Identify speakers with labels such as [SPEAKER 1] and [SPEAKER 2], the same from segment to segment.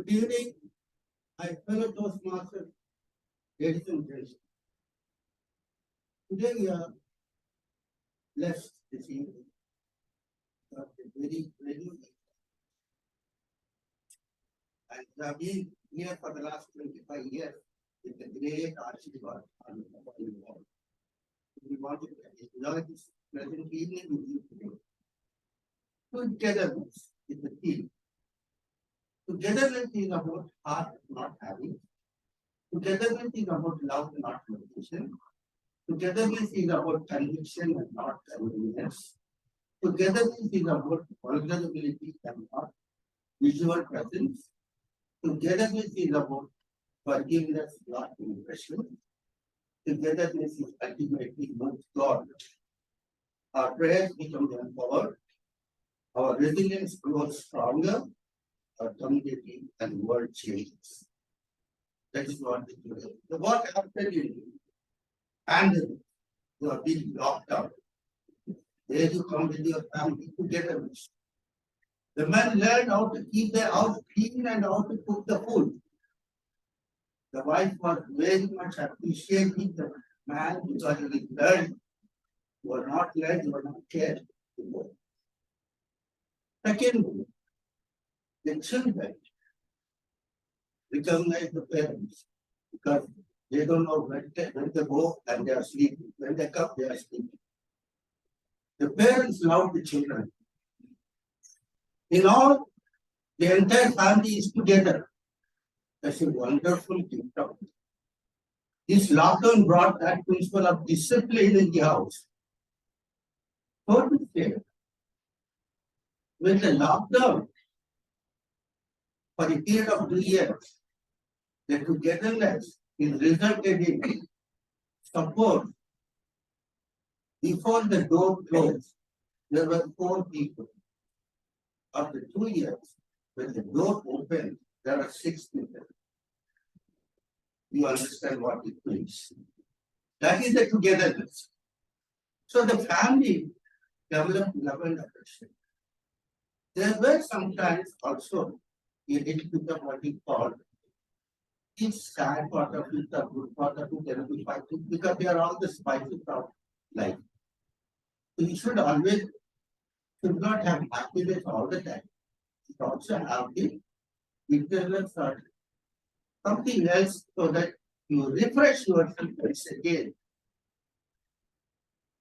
[SPEAKER 1] Good evening, my fellow Toastmasters, ladies and gentlemen. Today we are blessed this evening of a very and we have been here for the last 25 years with the great Ashirwad on the world. We want to enjoy this pleasant evening with you today. Togetherness is the theme. Togetherness is about heart not having. Togetherness is about love not location. Togetherness is about conviction and not convenience. Togetherness is about vulnerability and not visual presence. Togetherness is about forgiveness, not impression. Togetherness is ultimately with God. Our prayers become empowered. Our resilience grows stronger. Our community and world changes. That is what we do. The work after you and you are being locked out. There you come with your family together. The men learned how to keep their house clean and how to cook the food. The wife was very much appreciating the man because he learned. You are not learned, you are not cared. Secondly, the children recognize the parents because they don't know when they go and they are sleeping. When they come, they are sleeping. The parents love the children. In all, the entire family is together. That's a wonderful gift of it. This lockdown brought that principle of discipline in the house. So to say, with the lockdown, for a period of 2 years, the togetherness is resulted in support. Before the door closed, there were 4 people. After 2 years, when the door opened, there are 6 people. You understand what it means. That is the togetherness. So the family developed love and affection. There were sometimes also a little bit of what we call this sad part of it, the good part of it, there will be fighting because they are all the spices of life. So you should not have happiness all the time. You should also have the internal sort, something else so that you refresh yourself once again.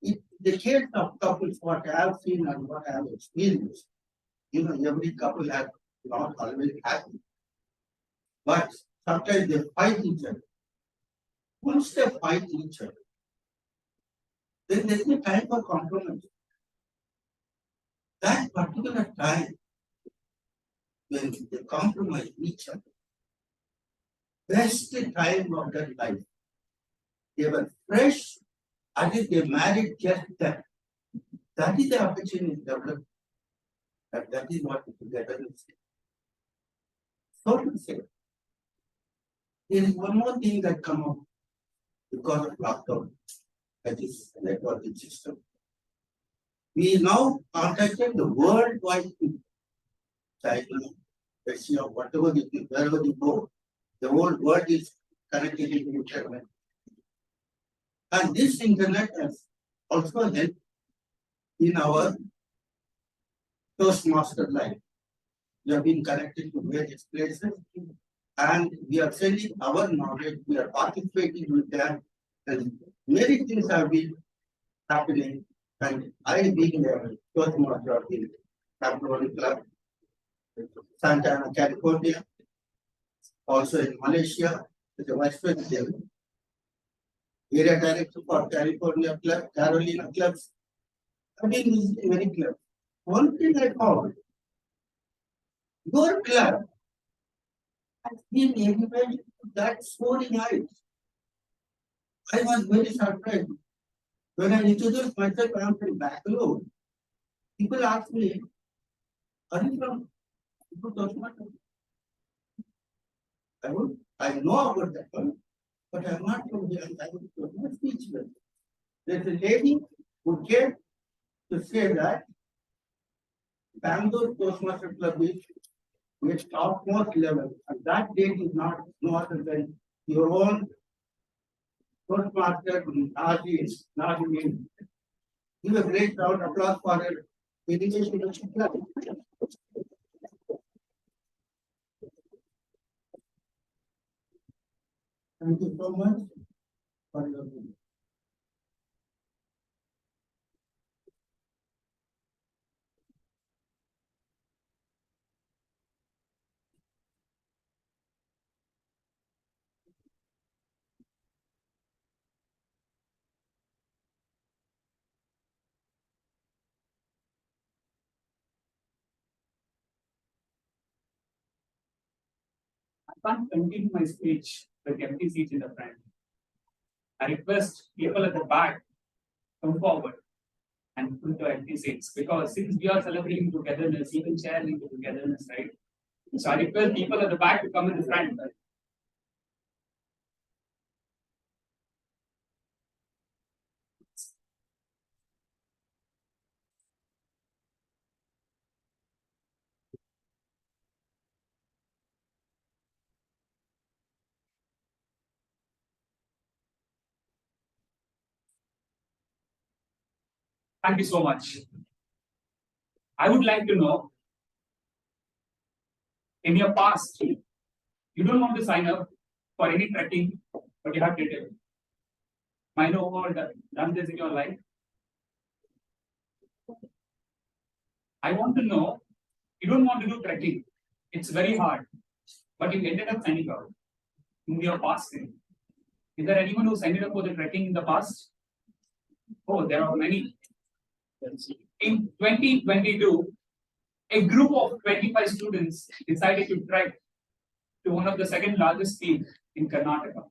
[SPEAKER 1] In the case of couples, what I have seen and what I have experienced, every couple has not always happy. But sometimes they fight each other. Once they fight each other, then there is a time for compromise. That particular time when they compromise each other, best time of their life. They were fresh, and if they married just that. That is the opportunity developed. That is what togetherness is. So to say, there is one more thing that come up because of lockdown, that is networking system. We now contacted the worldwide people. China, Russia, whatever it is, wherever you go, the whole world is connected to internet. And this internet has also helped in our Toastmaster life. We have been connected to various places and we are sending our knowledge, we are participating with them, and many things have been happening. And I being a Toastmaster of the Bangalore Club, Santa Ana, California, also in Malaysia, with the Vice President, Area Director for California Club, Carolina Clubs. I've been visiting many clubs. One thing I found, your club has been elevated to that soaring heights. I was very surprised. When I introduced myself, I am from Bangalore. People ask me, are you from Toastmasters? I know about that one, but I am not from here. I am speechless. There's a lady who came to say that Bangalore Toastmasters Club is which topmost level, and that date is not no other than your own Toastmaster Nazi. Give a great round of applause for her dedication to Shikha. Thank you so much for your time.
[SPEAKER 2] I can't continue my speech with empty seats in the front. I request people at the back come forward and fill the empty seats because since we are celebrating togetherness, even sharing the togetherness, right? So I request people at the back to come in the front. Thank you so much. I would like to know, in your past, you don't want to sign up for any trekking, but you have did it. I know who have done this in your life. I want to know, you don't want to do trekking. It's very hard, but you ended up signing up in your past. Is there anyone who signed up for the trekking in the past? Oh, there are many. In 2022, a group of 25 students decided to trek to one of the second largest peak in Karnataka,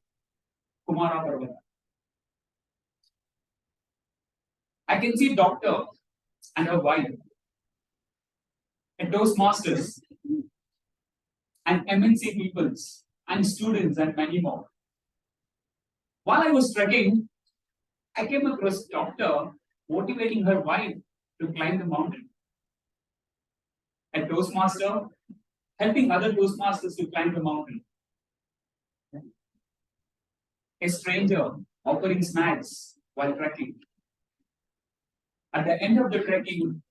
[SPEAKER 2] Kumara Parvat. I can see doctor and her wife, and Toastmasters, and MNC peoples, and students, and many more. While I was trekking, I came across doctor motivating her wife to climb the mountain. A Toastmaster helping other Toastmasters to climb the mountain. A stranger offering snacks while trekking. At the end of the trekking,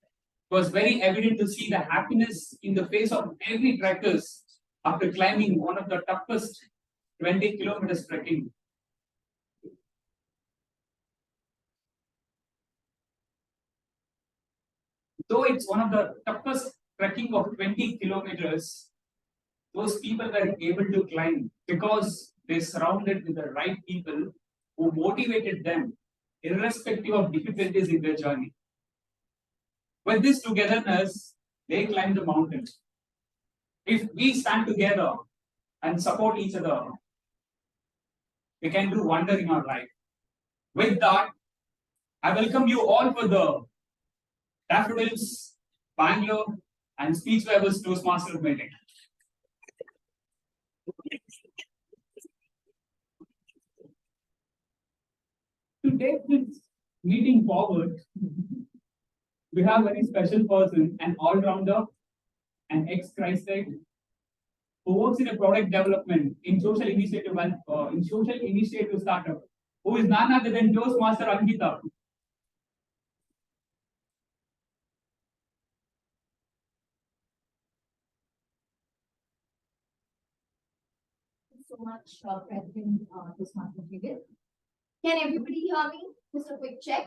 [SPEAKER 2] it was very evident to see the happiness in the face of every trekkers after climbing one of the toughest 20 kilometers trekking. Though it's one of the toughest trekking of 20 kilometers, those people were able to climb because they surrounded with the right people who motivated them, irrespective of difficulties in their journey. With this togetherness, they climbed the mountain. If we stand together and support each other, we can do wonder in our life. With that, I welcome you all for the Daffodils, Bangalore, and Speech Weavers Toastmasters meeting. To take this meeting forward, we have a very special person, an all-rounder, an ex-Christ who works in a product development in social initiative and in social initiative startup, who is none other than Toastmaster Ankita.
[SPEAKER 3] So much, President Toastmasters International. Can everybody hear me? Just a quick check.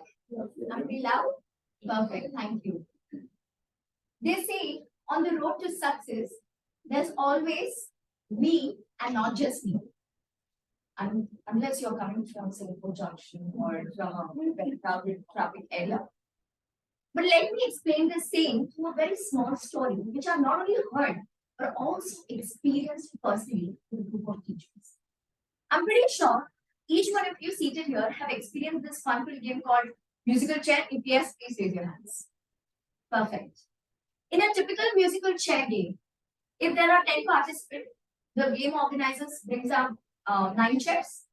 [SPEAKER 3] I'm pretty loud. Perfect. Thank you. They say on the road to success, there's always me and not just me. Unless you're coming from Singapore Junction or from a very crowded traffic area. But let me explain the same through a very small story, which I've not only heard, but also experienced personally with a group of teachers. I'm pretty sure each one of you seated here have experienced this fun little game called musical chair. If yes, please raise your hands. Perfect. In a typical musical chair game, if there are 10 participants, the game organizers brings up 9 chairs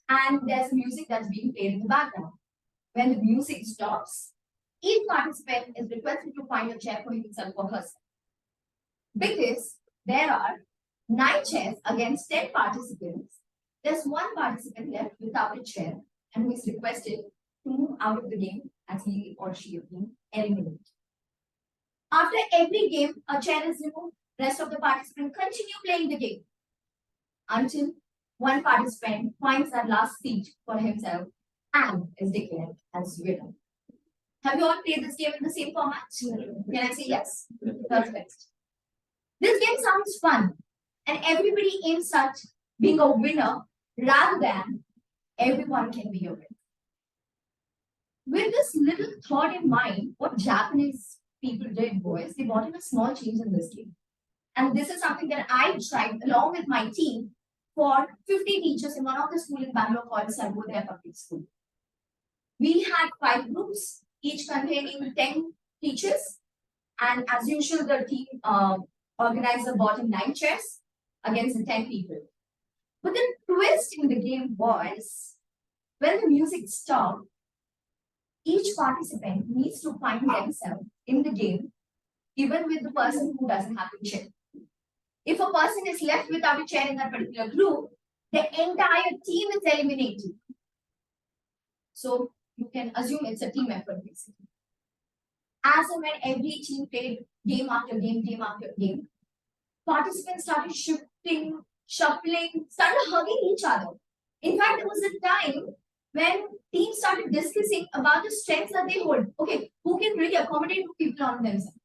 [SPEAKER 3] and there's music that's being played in the background. When the music stops, each participant is requested to find a chair for himself or herself. Because there are 9 chairs against 10 participants, there's one participant left without a chair and who is requested to move out of the game as he or she is being eliminated. After every game, a chair is removed. Rest of the participants continue playing the game until one participant finds that last seat for himself and is declared as winner. Have you all played this game in the same format? Can I say yes? Perfect. This game sounds fun, and everybody aims at being a winner rather than everyone can be a winner. With this little thought in mind, what Japanese people did was they brought in a small change in this game. And this is something that I tried along with my team for 50 teachers in one of the schools in Bangalore called Sarvodaya Public School. We had 5 groups, each containing 10 teachers. And as usual, the team organizer brought in 9 chairs against the 10 people. But the twist in the game was when the music stopped, each participant needs to find themselves in the game, even with the person who doesn't have a chair. If a person is left without a chair in that particular group, the entire team is eliminated. So you can assume it's a team effort basically. As and when every team played game after game after game, participants started shifting, shuffling, started hugging each other. In fact, there was a time when teams started discussing about the strengths that they hold. Okay, who can really accommodate 2 people on themselves?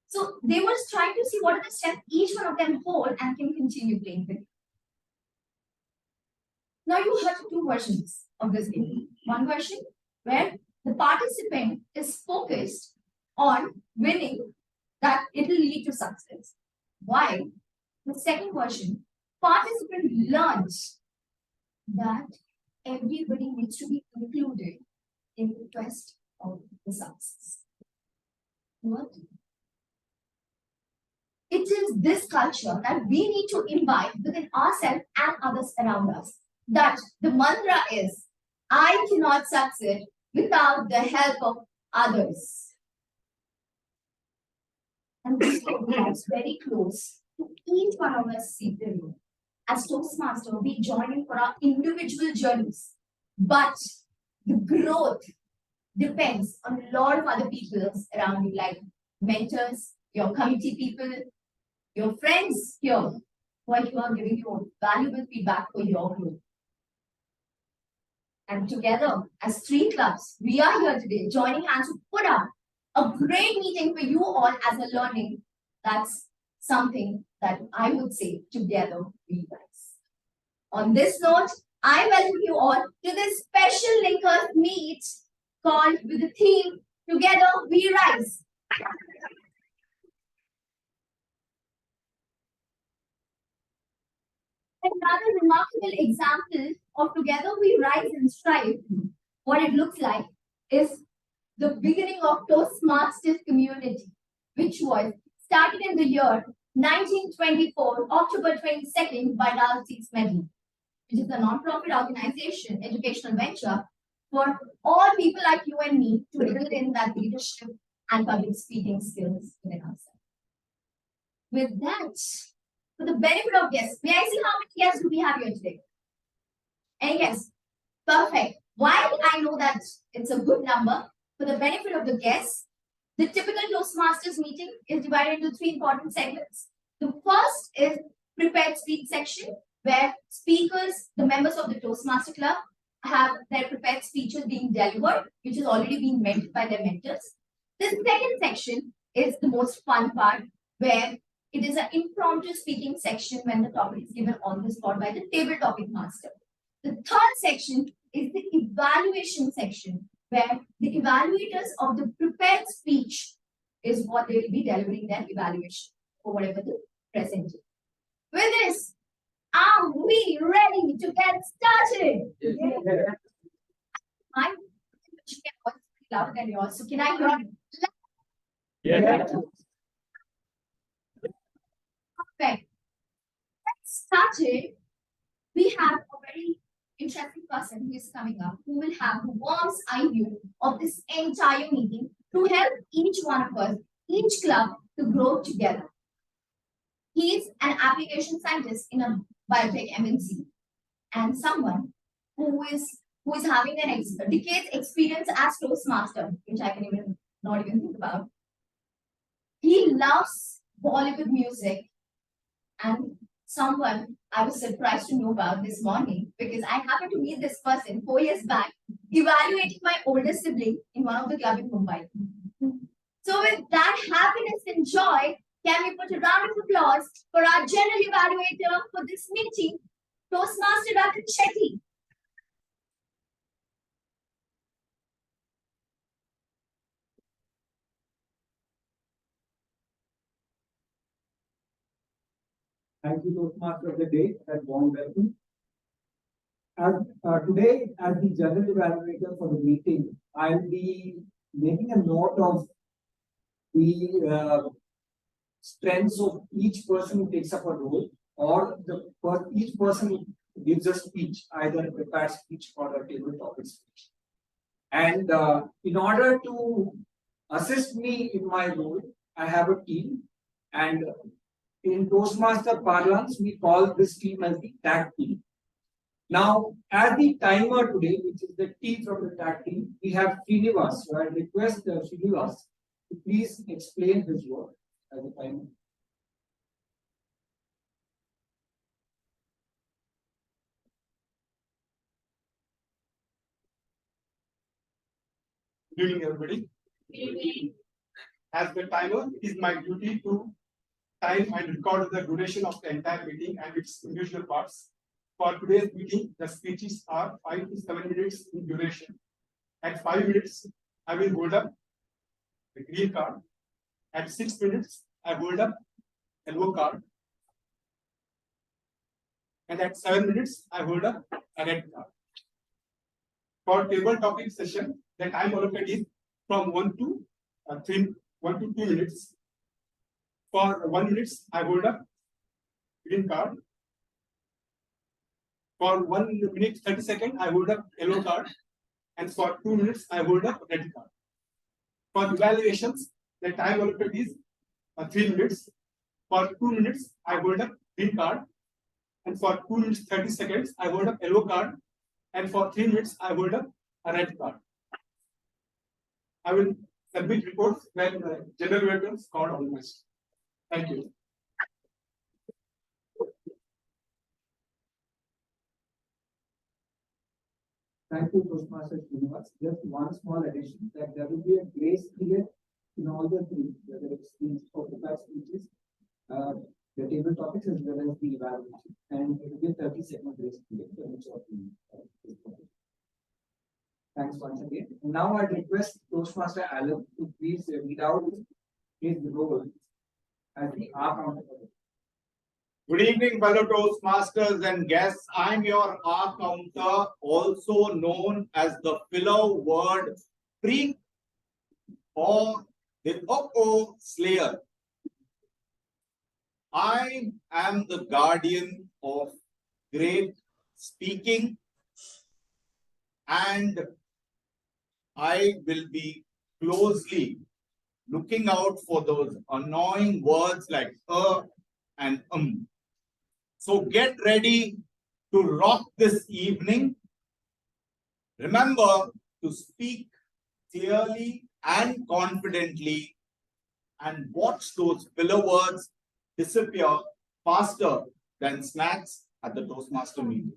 [SPEAKER 3] So they were trying to see what are the strengths each one of them hold and can continue playing with. Now you have 2 versions of this game. One version where the participant is focused on winning, that it will lead to success. While the second version, participant learns that everybody needs to be included in the quest of the success. What? It is this culture that we need to imbibe within ourselves and others around us. That the mantra is, I cannot succeed without the help of others. And this is very close to each one of us in the room. As Toastmasters, we join in for our individual journeys. But the growth depends on a lot of other people around you, like mentors, your committee people, your friends here who are here giving you valuable feedback for your growth. And together, as 3 clubs, we are here today joining hands to put up a great meeting for you all as a learning. That's something that I would say together we rise. On this note, I welcome you all to this special linkers meet called with the theme Together We Rise. Another remarkable example of Together We Rise and Strive, what it looks like is the beginning of Toastmasters community, which was started in the year 1924, October 22nd by Daffodils, which is a non-profit organization, educational venture for all people like you and me to build in that leadership and public speaking skills within ourselves. With that, for the benefit of guests, may I see how many guests do we have here today? Any guests? Perfect. Why I know that it's a good number, for the benefit of the guests, the typical Toastmasters meeting is divided into 3 important segments. The first is prepared speech section, where speakers, the members of the Toastmaster Club, have their prepared speeches being delivered, which is already being mentored by their mentors. The second section is the most fun part, where it is an impromptu speaking section when the topic is given on the spot by the table topic master. The third section is the evaluation section, where the evaluators of the prepared speech is what they will be delivering their evaluation for whatever they presented. With this, are we ready to get started? Yeah. My voice is louder than yours, so can I hear?
[SPEAKER 2] Yeah.
[SPEAKER 3] Perfect. Let's start it. We have a very interesting person who is coming up, who will have the warmth eye view of this entire meeting to help each one of us, each club, to grow together. He's an application scientist in a biotech MNC and someone who is having an decades experience as Toastmaster, which I can even not even think about. He loves Bollywood music and someone I was surprised to know about this morning because I happened to meet this person 4 years back evaluating my older sibling in one of the clubs in Mumbai. So with that happiness and joy, can we put a round of applause for our general evaluator for this meeting, Toastmaster Dr. Chetty.
[SPEAKER 4] Thank you, Toastmaster of the Day, and warm welcome. Today, as the general evaluator for the meeting, I'll be making a note of the strengths of each person who takes up a role, or each person who gives a speech, either a prepared speech or a table topic speech. And in order to assist me in my role, I have a team, and in Toastmaster parlance, we call this team as the tag team. Now, as the timer today, which is the T from the tag team, we have Srinivas. So I request Srinivas to please explain his work as a timer.
[SPEAKER 5] Good evening, everybody. As the timer, it is my duty to time and record the duration of the entire meeting and its individual parts. For today's meeting, the speeches are 5 to 7 minutes in duration. At 5 minutes, I will hold up the green card. At 6 minutes, I hold up yellow card. And at 7 minutes, I hold up a red card. For table topic session, the time allotted is from 1 to 2 minutes. For 1 minute, I hold up green card. For 1 minute 30 seconds, I hold up yellow card. And for 2 minutes, I hold up red card. For evaluations, the time allotted is 3 minutes. For 2 minutes, I hold up green card. And for 2 minutes 30 seconds, I hold up yellow card. And for 3 minutes, I hold up a red card. I will submit reports when general evaluators called organized. Thank you.
[SPEAKER 4] Thank you, Toastmaster Srinivas. Just one small addition that there will be a grace period in all the three, whether it's speech or prepared speeches, the table topics as well as the evaluation, and it will be a 30-second grace period for each of the. Thanks once again. And now I request Toastmaster Alan to please read out his role as the R counter.
[SPEAKER 6] Good evening, fellow Toastmasters and guests. I'm your R counter, also known as the filler word freak or the uh-oh slayer. I am the guardian of great speaking, and I will be closely looking out for those annoying words like and So get ready to rock this evening. Remember to speak clearly and confidently, and watch those filler words disappear faster than snacks at the Toastmaster meeting.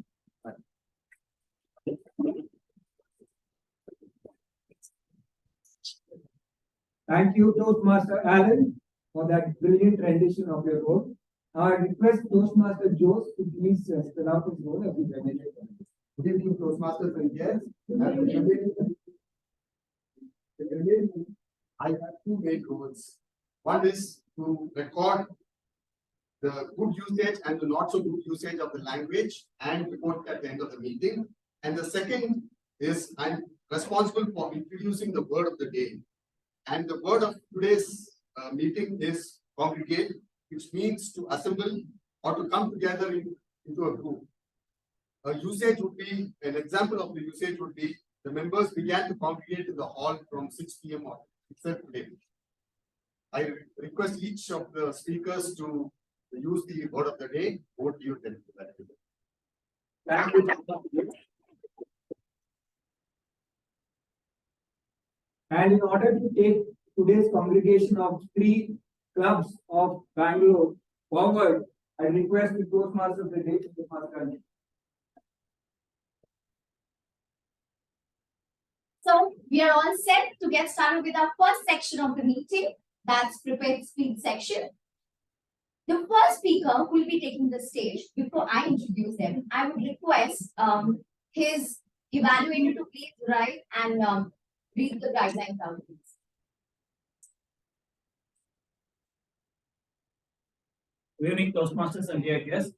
[SPEAKER 4] Thank you, Toastmaster Alan, for that brilliant rendition of your role. I request Toastmaster Jose to please spell out his role as the evaluator.
[SPEAKER 1] Good evening, Toastmasters and guests. I have two main roles. One is to record the good usage and the not so good usage of the language and report at the end of the meeting. And the second is I'm responsible for introducing the word of the day. And the word of today's meeting is congregate, which means to assemble or to come together into a group. A usage would be, an example of the usage would be, the members began to congregate in the hall from 6 p.m. on, except today. I request each of the speakers to
[SPEAKER 6] use the word of the day. Over to you, then.
[SPEAKER 4] Thank you. And in order to take today's congregation of 3 clubs of Bangalore forward, I request the Toastmasters of the day to the Master.
[SPEAKER 3] So we are all set to get started with our first section of the meeting. That's prepared speech section. The first speaker who will be taking the stage. Before I introduce them, I would request his evaluator to please write and read the guidelines out, please.
[SPEAKER 7] Good evening, Toastmasters and dear guests.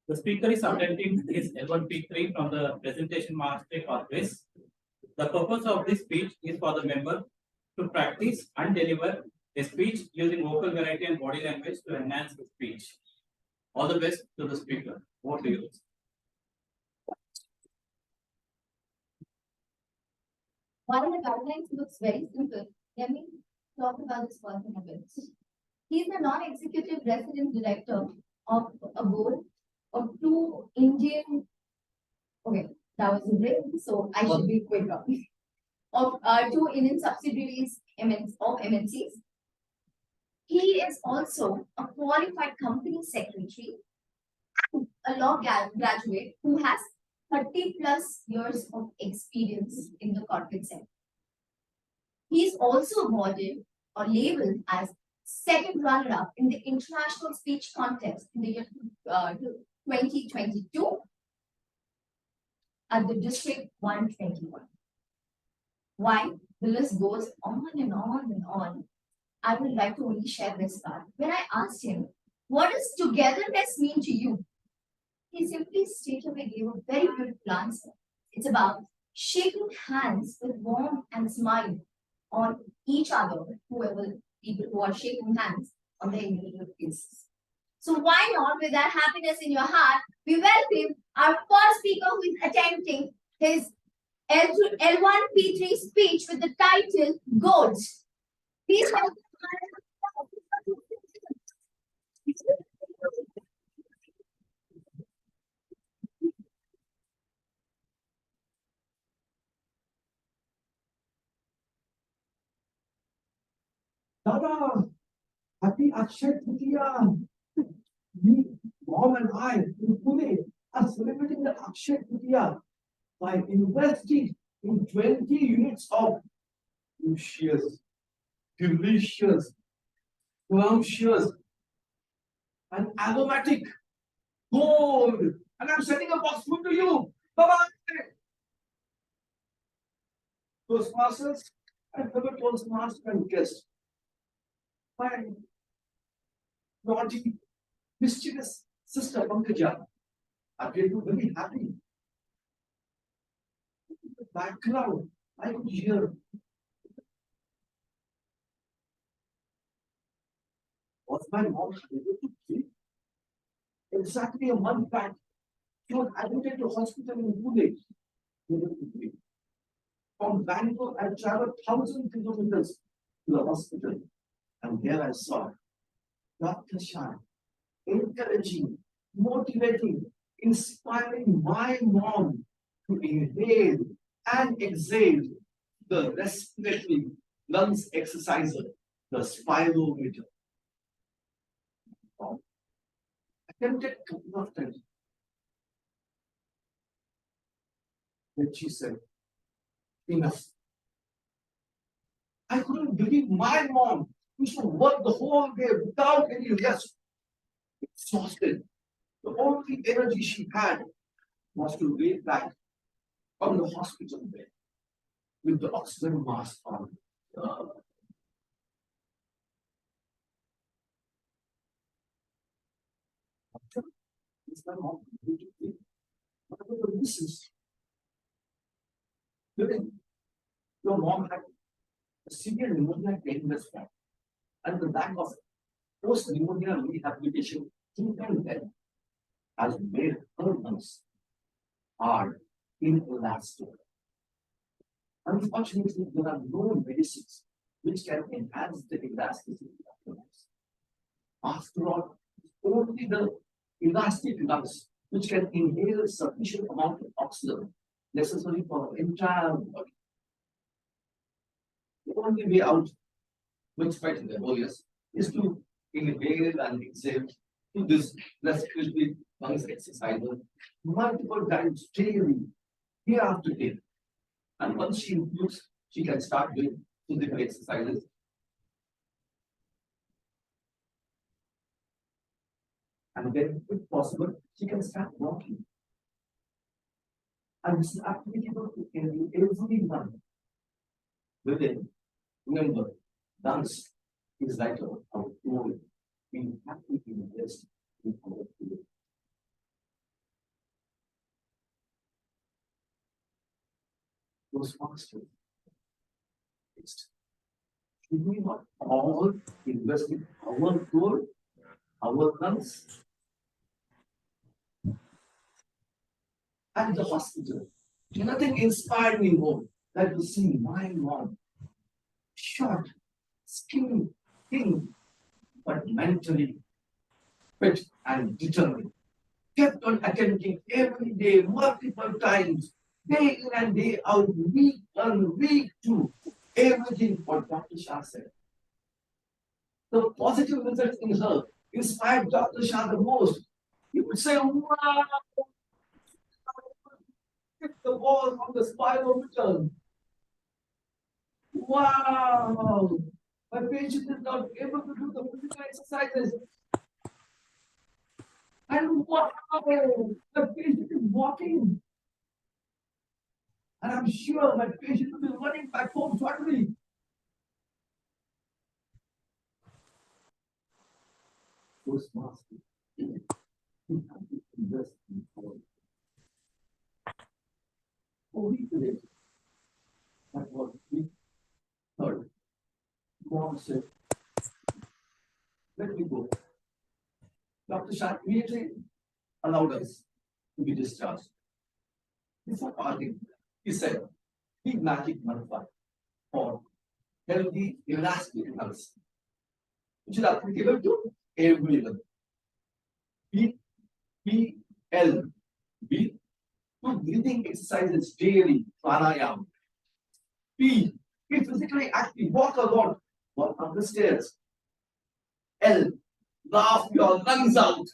[SPEAKER 7] The speaker is attending his L1P3 from the presentation master or quiz. The purpose of this speech is for the member to practice and deliver a speech using vocal variety and body language to enhance the speech. All the best to the speaker. Over to you.
[SPEAKER 3] While the guidelines looks very simple, let me talk about this person a bit. He is the non-executive resident director of a board of 2 Indian. Okay, that was a break, so I should be quicker. Of 2 Indian subsidiaries of MNCs. He is also a qualified company secretary and a law graduate who has 30+ years of experience in the corporate sector. He is also awarded or labeled as second runner-up in the international speech contest in the year 2022 at the District 121. Why? The list goes on and on and on. I would like to only share this part. When I asked him, what does togetherness mean to you? He simply straight away gave a very beautiful answer. It's about shaking hands with warmth and smile on each other, whoever people who are shaking hands on their individual faces. So why not, with that happiness in your heart, we welcome our first speaker who is attempting his L1P3 speech with the title Goats. Please welcome.
[SPEAKER 4] Dada, happy Akshay Tritiya. Me, mom and I in Pune are celebrating the Akshay Tritiya by investing in 20 units of nutritious, delicious, scrumptious, and aromatic gold. And I'm sending a box food to you. Bye-bye. Toastmasters, I have a Toastmaster and guest. My naughty, mischievous sister Pankaja. I feel very happy. In the background, I could hear. Was my mom able to sleep? Exactly a month back, she was admitted to hospital in Pune. From Bangalore, I traveled 1,000 kilometers to the hospital. And there I saw Dr. Shah encouraging, motivating, inspiring my mom to inhale and exhale the respiratory lungs exerciser, the spirometer. Attempted a couple of times. Then she said, enough. I couldn't believe my mom used to work the whole day without any rest. Exhausted. The only energy she had was to lay back on the hospital bed with the oxygen mask on. Is my mom completely? What about the missus? Your mom had a severe pneumonia 10 years back, and the back of post-pneumonia rehabilitation treatment then has made her lungs hard, inelastic. Unfortunately, there are no medicines which can enhance the elasticity of the lungs.
[SPEAKER 8] After all, only the elastic lungs which can inhale sufficient amount of oxygen necessary for the entire body. The only way out, which fight the warriors, is to inhale and exhale to this respiratory lungs exercise multiple times daily, day after day. And once she improves, she can start doing physical exercises. And then, if possible, she can start walking. And this is applicable to everyone. Within, remember, dance is like our goal. We have to invest in our field. Those masters. Should we not all invest in our goal, our lungs? At the hospital, nothing inspired me more than to see my mom, short, skinny, thin, but mentally fit and determined. Kept on attending every day, multiple times, day in and day out, week on week two. Everything what Dr. Shah said. The positive results in her inspired Dr. Shah the most. He would say, wow, hit the ball on the spinal return. Wow, my patient is not able to do the physical exercises. And wow, the patient is walking. And I'm sure my patient will be running back home shortly. Toastmasters. We have to invest in all. Only today. That was we heard. Mom said, let me go. Dr. Shah immediately allowed us to be discharged. Before parting, he said, big magic mantra for healthy, elastic lungs, which is applicable to everyone. P-L-B, two breathing exercises daily, pranayam. P, be physically active, walk a lot, walk up the stairs. L, laugh your lungs out.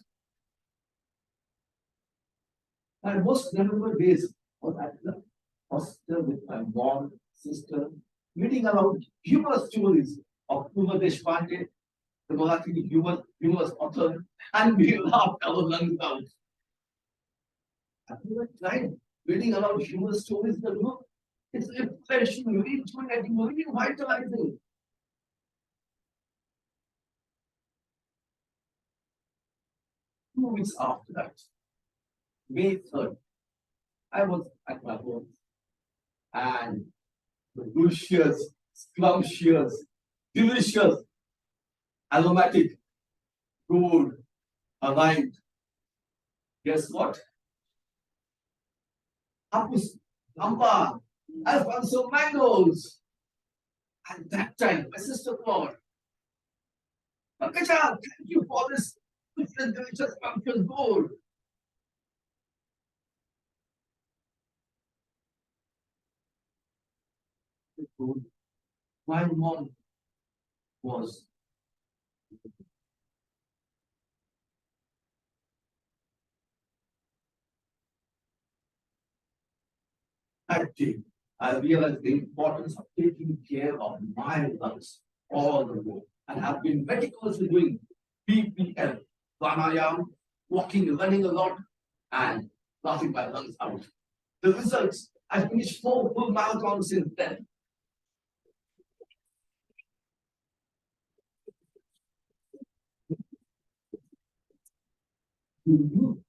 [SPEAKER 8] My most memorable days was at the hospital with my mom, sister, meeting around humorous stories of Kumar Deshpande, the Marathi humorous author, and we laughed our lungs out. Have you ever tried reading around humorous stories in the book? It's refreshing, rejuvenating, revitalizing. 2 weeks after that, May 3rd, I was at my home and the luscious, scrumptious, delicious, aromatic food arrived. Guess what? Apples, Lampa, Alfonso mangoes. And that time, my sister called. Pankaja, thank you for this delicious pumpkin gold. My mom was active. I realized the importance of taking care of my lungs all the way and have been meticulously doing BPL, pranayam, walking, running a lot, and laughing my lungs out. The results, I finished 4 full marathons since then. Do you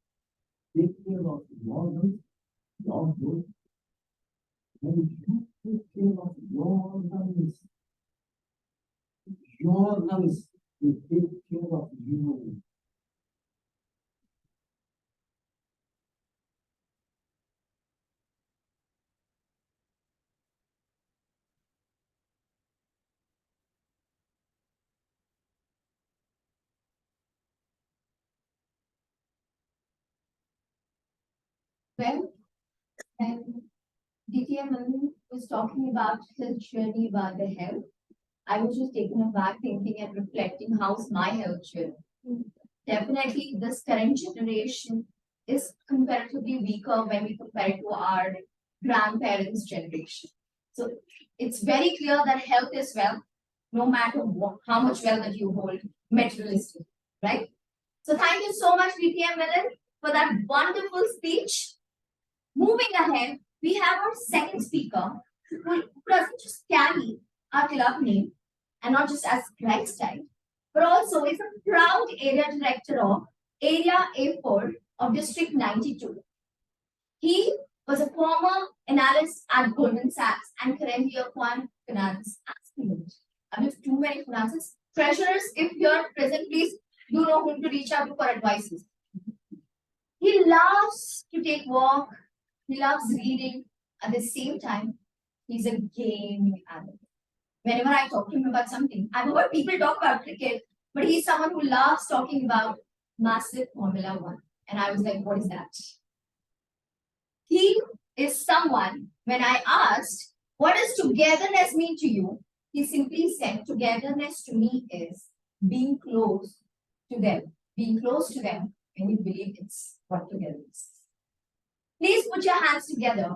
[SPEAKER 8] take care of your lungs, your good? When you take care of your lungs will take care of you.
[SPEAKER 3] Well, when DTM was talking about his journey about the health, I was just taken aback thinking and reflecting how's my health journey. Definitely, this current generation is comparatively weaker when we compare it to our grandparents' generation. So it's very clear that health is wealth, no matter how much wealth that you hold, materialistic, right? So thank you so much, BPM Millen, for that wonderful speech. Moving ahead, we have our second speaker who doesn't just carry our club name and not just as lifestyle, but also is a proud area director of Area A4 of District 92. He was a former analyst at Goldman Sachs and currently a quant finance aspirant. I have too many finances. Treasurers, if you're present, please do know whom to reach out to for advices. He loves to take walk. He loves reading. At the same time, he's a gaming addict. Whenever I talk to him about something, I've heard people talk about cricket, but he's someone who loves talking about massive Formula One. And I was like, what is that? He is someone, when I asked, what does togetherness mean to you? He simply said, togetherness to me is being close to them. Being close to them when you believe it's what togetherness is. Please put your hands together.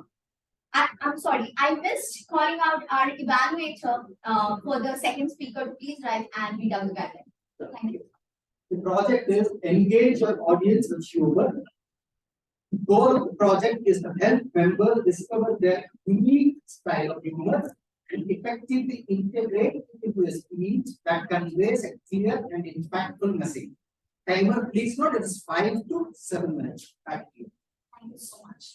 [SPEAKER 3] I'm sorry, I missed calling out our evaluator for the second speaker to please rise and read out the guideline. So thank you.
[SPEAKER 4] The project is engage your audience with humor. The goal of the project is to help members discover their unique style of humor and effectively integrate it into a speech that conveys a clear and impactful message. Timer, please note, it is 5 to 7 minutes. Back to you.
[SPEAKER 3] Thank you so much.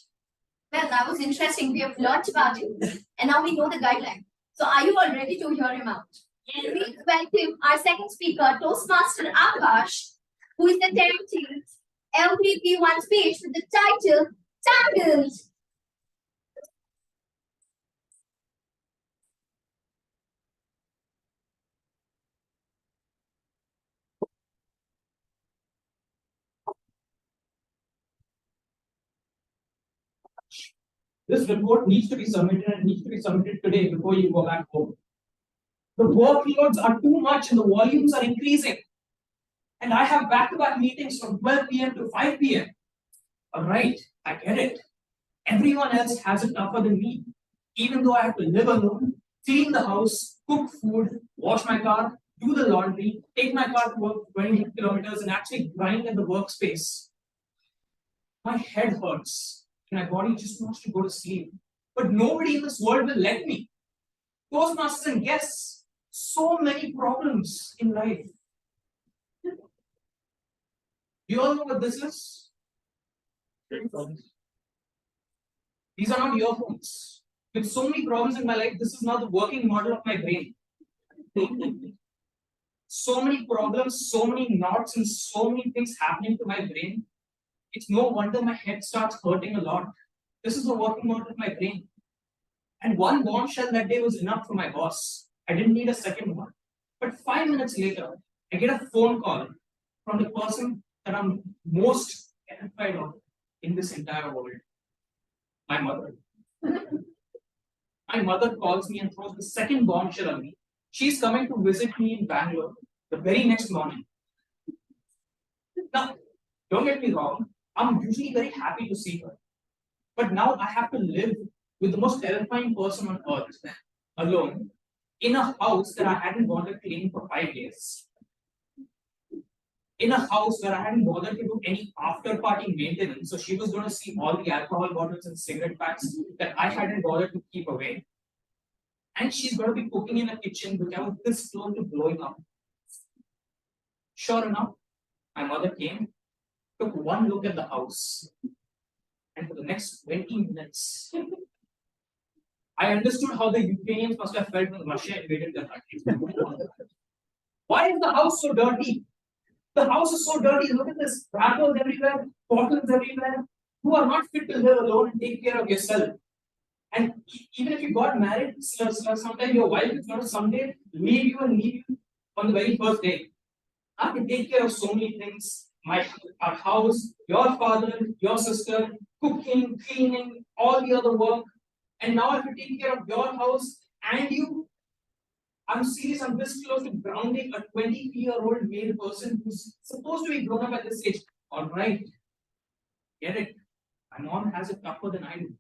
[SPEAKER 3] Well, that was interesting. We have learned about it and now we know the guideline. So are you all ready to hear him out? Yes. Please welcome our second speaker, Toastmaster Akash, who is attempting LPP1 speech with the title Daffodils.
[SPEAKER 9] This report needs to be submitted and needs to be submitted today before you go back home. The workloads are too much and the volumes are increasing. And I have back-to-back meetings from 12 p.m. to 5 p.m. All right, I get it. Everyone else has it tougher than me. Even though I have to live alone, clean the house, cook food, wash my car, do the laundry, take my car to work 20 kilometers and actually grind in the workspace. My head hurts. My body just wants to go to sleep. But nobody in this world will let me. Toastmasters and guests, so many problems in life. You all know what this is? These are not earphones. With so many problems in my life, this is not the working model of my brain. So many problems, so many knots, and so many things happening to my brain. It's no wonder my head starts hurting a lot. This is the working model of my brain. And one bombshell that day was enough for my boss. I didn't need a second one. But 5 minutes later, I get a phone call from the person that I'm most terrified of in this entire world. My mother. My mother calls me and throws the second bombshell on me. She's coming to visit me in Bangalore the very next morning. Now, don't get me wrong, I'm usually very happy to see her. But now I have to live with the most terrifying person on earth, alone, in a house that I hadn't bothered cleaning for 5 days. In a house where I hadn't bothered to do any after-party maintenance, so she was going to see all the alcohol bottles and cigarette packs that I hadn't bothered to keep away. And she's going to be cooking in a kitchen which I was this close to blowing up. Sure enough, my mother came, took one look at the house, and for the next 20 minutes, I understood how the Ukrainians must have felt when Russia invaded their country. Why is the house so dirty? The house is so dirty. Look at this. Wrappers everywhere, bottles everywhere. You are not fit to live alone and take care of yourself. And even if you got married, sometimes your wife is going to someday leave you on the very first day. I have to take care of so many things. our house, your father, your sister, cooking, cleaning, all the other work. And now I have to take care of your house and you. I'm serious, I'm this close to grounding a 20-year-old male person who's supposed to be grown up at this age. Alright. Get it. My mom has it tougher than I do.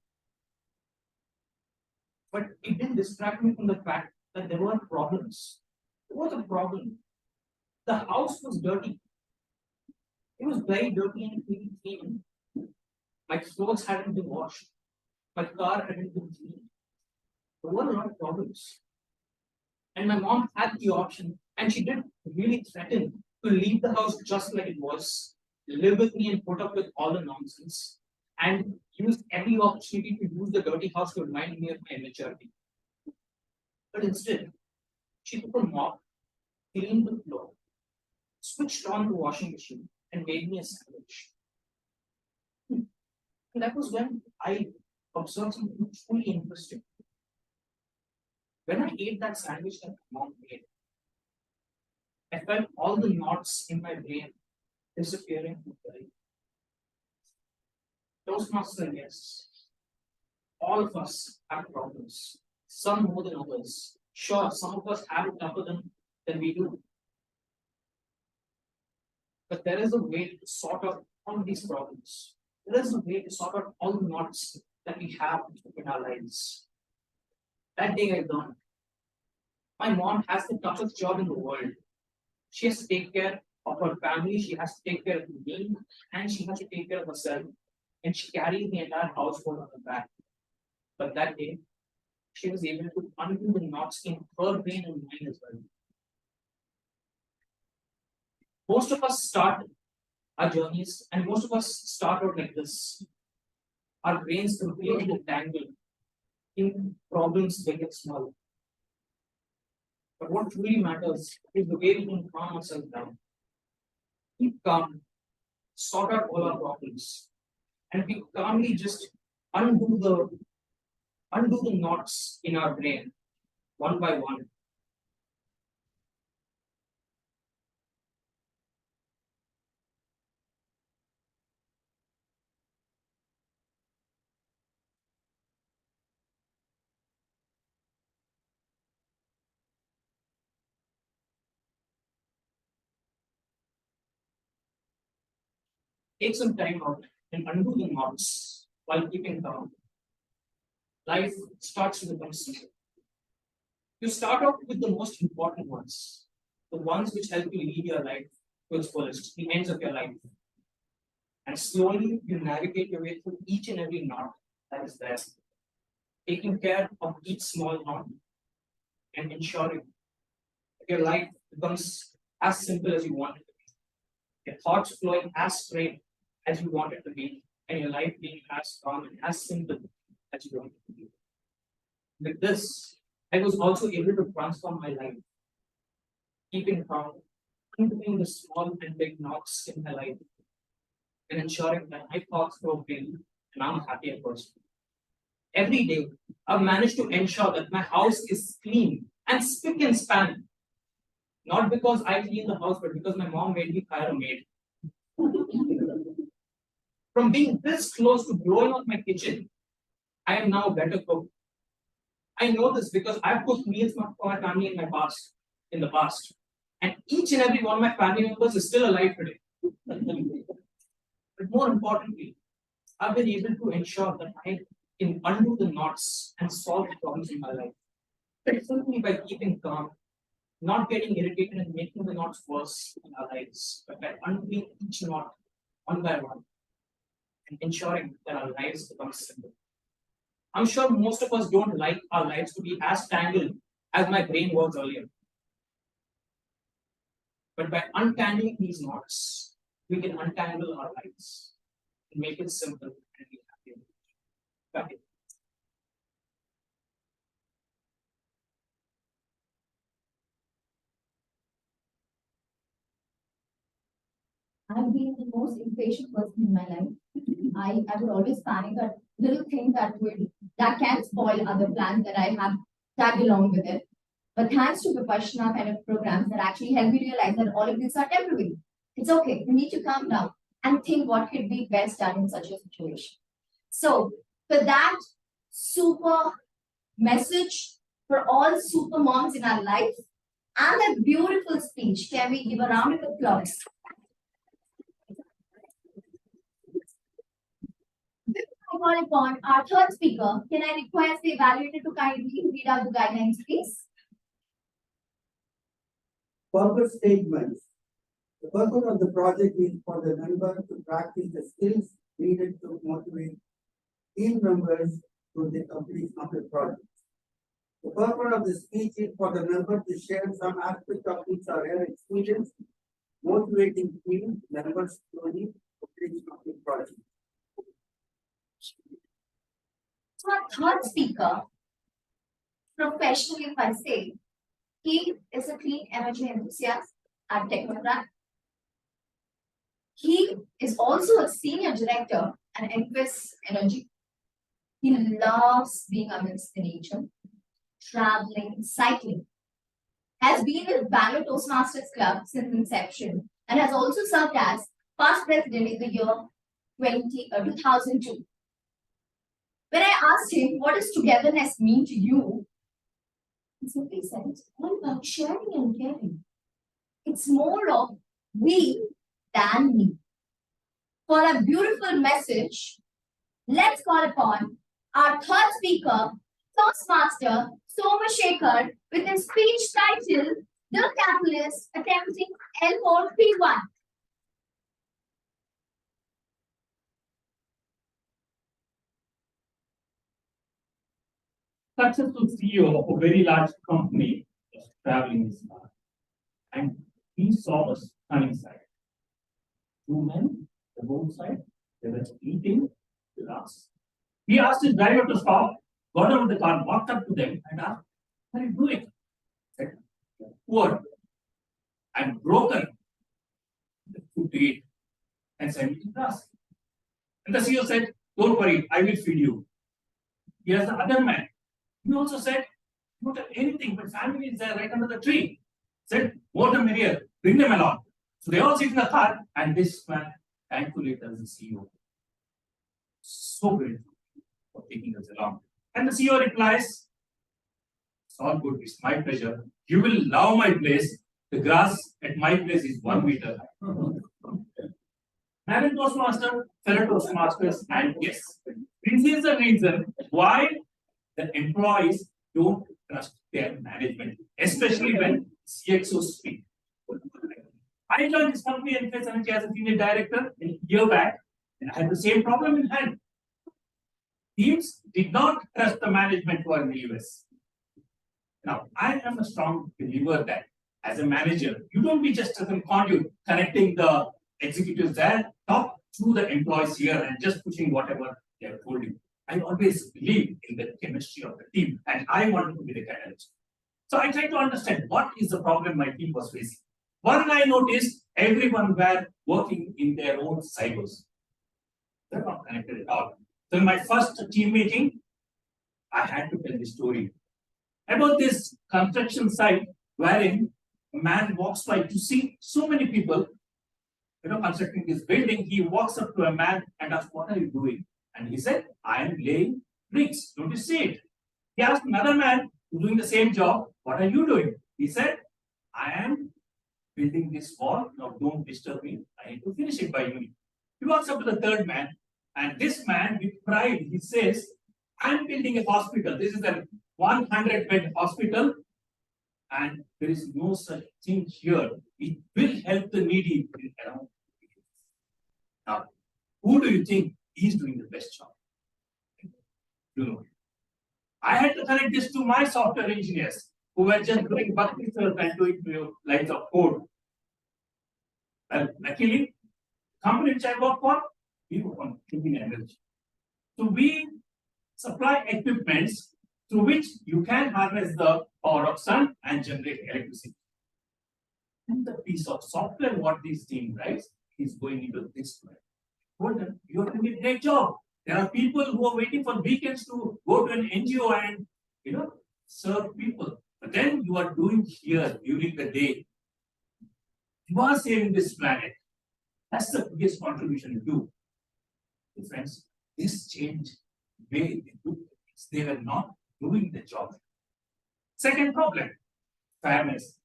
[SPEAKER 9] But it didn't distract me from the fact that there were problems. There was a problem. The house was dirty. It was very dirty and clean. My clothes hadn't been washed. My car hadn't been cleaned. There were a lot of problems. And my mom had the option, and she did really threaten to leave the house just like it was, live with me and put up with all the nonsense, and use every opportunity to use the dirty house to remind me of my immaturity. But instead, she took a mop, cleaned the floor, switched on the washing machine, and made me a sandwich. And that was when I observed something truly interesting. When I ate that sandwich that my mom made, I felt all the knots in my brain disappearing from the body. Toastmasters, yes. All of us have problems, some more than others. Sure, some of us have it tougher than we do. But there is a way to sort out all these problems. There is a way to sort out all the knots that we have in our lives. That day I learned. My mom has the toughest job in the world. She has to take care of her family, she has to take care of me, and she has to take care of herself. And she carries the entire household on her back. But that day, she was able to undo the knots in her brain and mine as well. Most of us start our journeys, and most of us start out like this. Our brains completely entangled in problems big and small. But what truly matters is the way we can calm ourselves down. Keep calm, sort out all our problems, and we calmly just undo the knots in our brain one by one. Take some time out and undo the knots while keeping calm. Life starts to become simple. You start off with the most important ones, the ones which help you lead your life to its fullest, the ends of your life. And slowly you navigate your way through each and every knot that is there, taking care of each small knot and ensuring that your life becomes as simple as you want it to be. Your thoughts flowing as straight as you want it to be, and your life being as calm and as simple as you want it to be. With this, I was also able to transform my life, keeping calm, undoing the small and big knocks in my life, and ensuring that my thoughts go free and I'm a happier person. Every day, I've managed to ensure that my house is clean and spick and span. Not because I clean the house, but because my mom made me hire a maid. From being this close to blowing up my kitchen, I am now a better cook. I know this because I've cooked meals for my family in the past. And each and every one of my family members is still alive today. But more importantly, I've been able to ensure that I can undo the knots and solve the problems in my life. Simply by keeping calm, not getting irritated and making the knots worse in our lives, but by undoing each knot one by one and ensuring that our lives become simple. I'm sure most of us don't like our lives to be as tangled as my brain was earlier. But by untangling these knots, we can untangle our lives and make it simple and be happy. Got it.
[SPEAKER 3] I've been the most impatient person in my life. I would always panic at little things that can spoil other plans that I have tagged along with it. But thanks to the Vipassana kind of programs that actually help me realize that all of these are temporary. It's okay. You need to calm down and think what could be best done in such a situation. So, for that super message for all super moms in our life and a beautiful speech, can we give a round of applause? Before I call upon our third speaker, can I request the evaluator to kindly read out the guidelines, please?
[SPEAKER 1] Purpose statements. The purpose of the project is for the member to practice the skills needed to motivate team members to the completion of the project. The purpose of the speech is for the member to share some aspect of his or her experience, motivating team members to the completion of the project.
[SPEAKER 3] So our third speaker, professionally if I say, he is a clean energy enthusiast at Technocrat. He is also a senior director at Enquist Energy. He loves being amidst the nature, traveling, cycling. Has been with Bangalore Toastmasters Club since inception and has also served as past president in the year 2002. When I asked him, what does togetherness mean to you? He simply said, it's all about sharing and caring. It's more of we than me. For a beautiful message, let's call upon our third speaker, Toastmaster Somashekar, with his speech titled, The Catalyst Attempting L4P1.
[SPEAKER 2] Successful CEO of a very large company was traveling his car and he saw a stunning sight. Two men on the roadside, they were eating grass. He asked his driver to stop, got out of the car, walked up to them and asked, what are you doing? He said, poor and broken. The food to eat and sent me to grass. And the CEO said, don't worry, I will feed you. Here's the other man. He also said, don't have anything, but family is there right under the tree. Said, more the merrier, bring them along. So they all sit in the car, and this man thankfully tells the CEO, so grateful for taking us along. And the CEO replies, it's all good, it's my pleasure. You will love my place. The grass at my place is 1 meter high. Madam Toastmaster, fellow Toastmasters, and yes, this is the reason why the employees don't trust their management, especially when CXOs speak. I joined this company in as a senior director a year back, and I had the same problem in hand. Teams did not trust the management who are in the US. Now, I am a strong believer that as a manager, you don't be just as a conduit connecting the executives there, top to the employees here and just pushing whatever they have told you. I always believe in the chemistry of the team, and I wanted to be the catalyst. So I tried to understand what is the problem my team was facing. One I noticed, everyone were working in their own silos. They're not connected at all. So in my first team meeting, I had to tell the story about this construction site wherein a man walks by to see so many people, constructing this building. He walks up to a man and asks, what are you doing? And he said, I am laying bricks. Don't you see it? He asked another man who's doing the same job, what are you doing? He said, I am building this wall. Now don't disturb me. I need to finish it by noon. He walks up to the third man, and this man with pride, he says, I'm building a hospital. This is a 100-bed hospital, and there is no such thing here. It will help the needy around. Now, who do you think is doing the best job? You know. I had to connect this to my software engineers who were just doing bug fixes and doing lines of code. Well, luckily, the company which I work for, we work on clean energy. So we supply equipments through which you can harness the power of sun and generate electricity. And the piece of software what this team writes is going into this way. Well done. You are doing a great job. There are people who are waiting for weekends to go to an NGO and serve people. But then you are doing here during the day. You are saving this planet.
[SPEAKER 9] That's the biggest contribution you do. Friends, this changed way they do things. They were not doing the job. Second problem, fairness.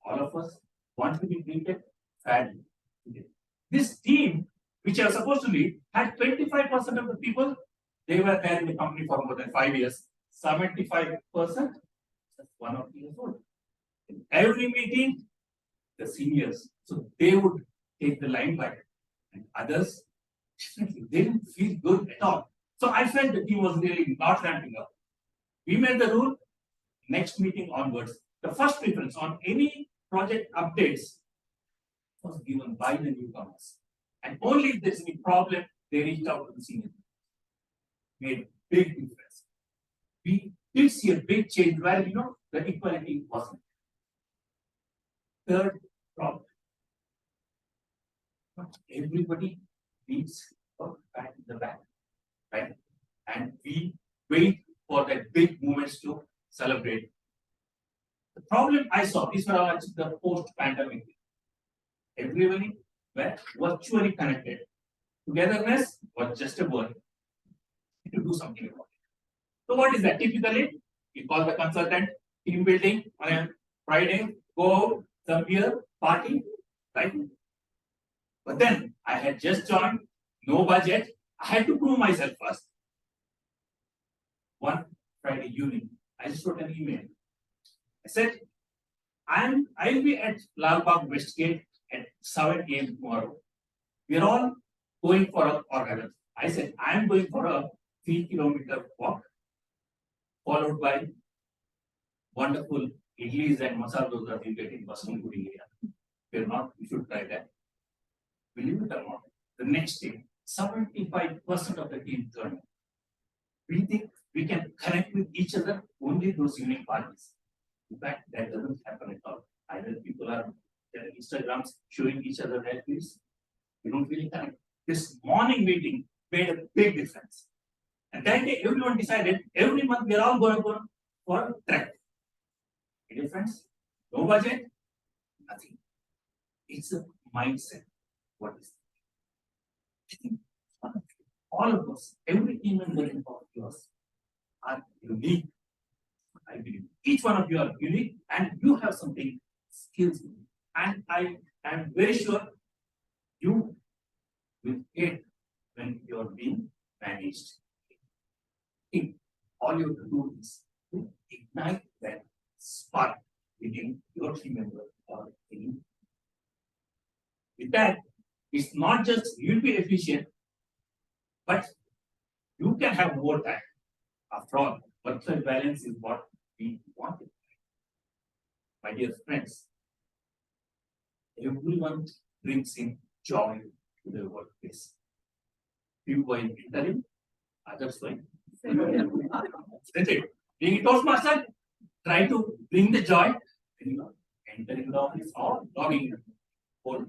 [SPEAKER 9] All of us want to be treated fairly. This team, which I was supposed to lead, had 25% of the people, they were there in the company for more than 5 years. 75% just 1 or 2 years old. In every meeting, the seniors, so they would take the limelight, and others definitely they didn't feel good at all. So I felt the team was really not ramping up. We made the rule, next meeting onwards, the first preference on any project updates was given by the newcomers. And only if there's any problem, they reached out to the senior. Made big difference. We did see a big change where the equality wasn't. Third problem. Not everybody needs a pat in the back, right? And we wait for that big moments to celebrate. The problem I saw, these were all actually the post-pandemic. Everybody were virtually connected. Togetherness was just a word to do something about it. So what is that? Typically, you call the consultant, team building on a Friday, go out, some beer, party, right? But then I had just joined, no budget. I had to prove myself first. One Friday evening, I just wrote an email. I said, I'll be at Lal Bagh Westgate at 7 a.m. tomorrow. We're all going for a, or rather, I said, I'm going for a 3-kilometer walk, followed by wonderful idlis and masala dosas you get in Basmangudi area. We're not, you should try that. Believe it or not, the next day, 75% of the team turned. We think we can connect with each other only those evening parties. In fact, that doesn't happen at all. Either people are their Instagrams showing each other their clips. We don't really connect. This morning meeting made a big difference. And that day, everyone decided every month we're all going to go for a trek. Any friends? No budget? Nothing. It's a mindset. What is it? I think all of us, every team member of yours are unique. I believe each one of you are unique and you have something skills. And I am very sure you will hate when you are being managed. All you have to do is to ignite that spark within your team member or team. With that, it's not just you'll be efficient, but you can have more time. After all, work-life balance is what we wanted. My dear friends, everyone brings in joy to their workplace. Few while entering, others while. That's it. Being a Toastmaster, try to bring the joy when you are entering the office or logging in.
[SPEAKER 3] Well,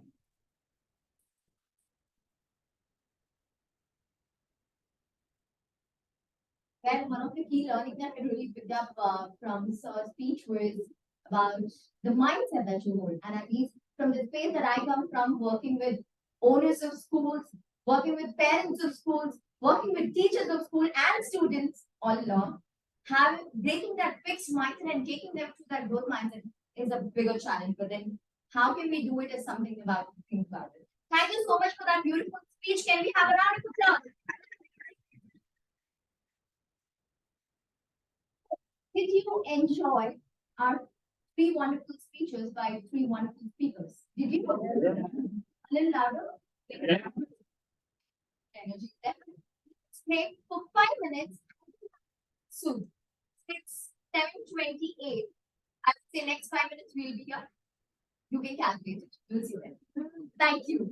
[SPEAKER 3] one of the key learning that I really picked up from Sir's speech was about the mindset that you hold. And at least from the space that I come from, working with owners of schools, working with parents of schools, working with teachers of school and students all along, breaking that fixed mindset and taking them to that growth mindset is a bigger challenge. But then how can we do it is something about to think about it. Thank you so much for that beautiful speech. Can we have a round of applause? Did you enjoy our 3 wonderful speeches by 3 wonderful speakers? Did you? A little louder? Energy. Stay for 5 minutes. Soon. It's 7:28. I would say next 5 minutes we'll be here. You can calculate it. We'll see you then. Thank you.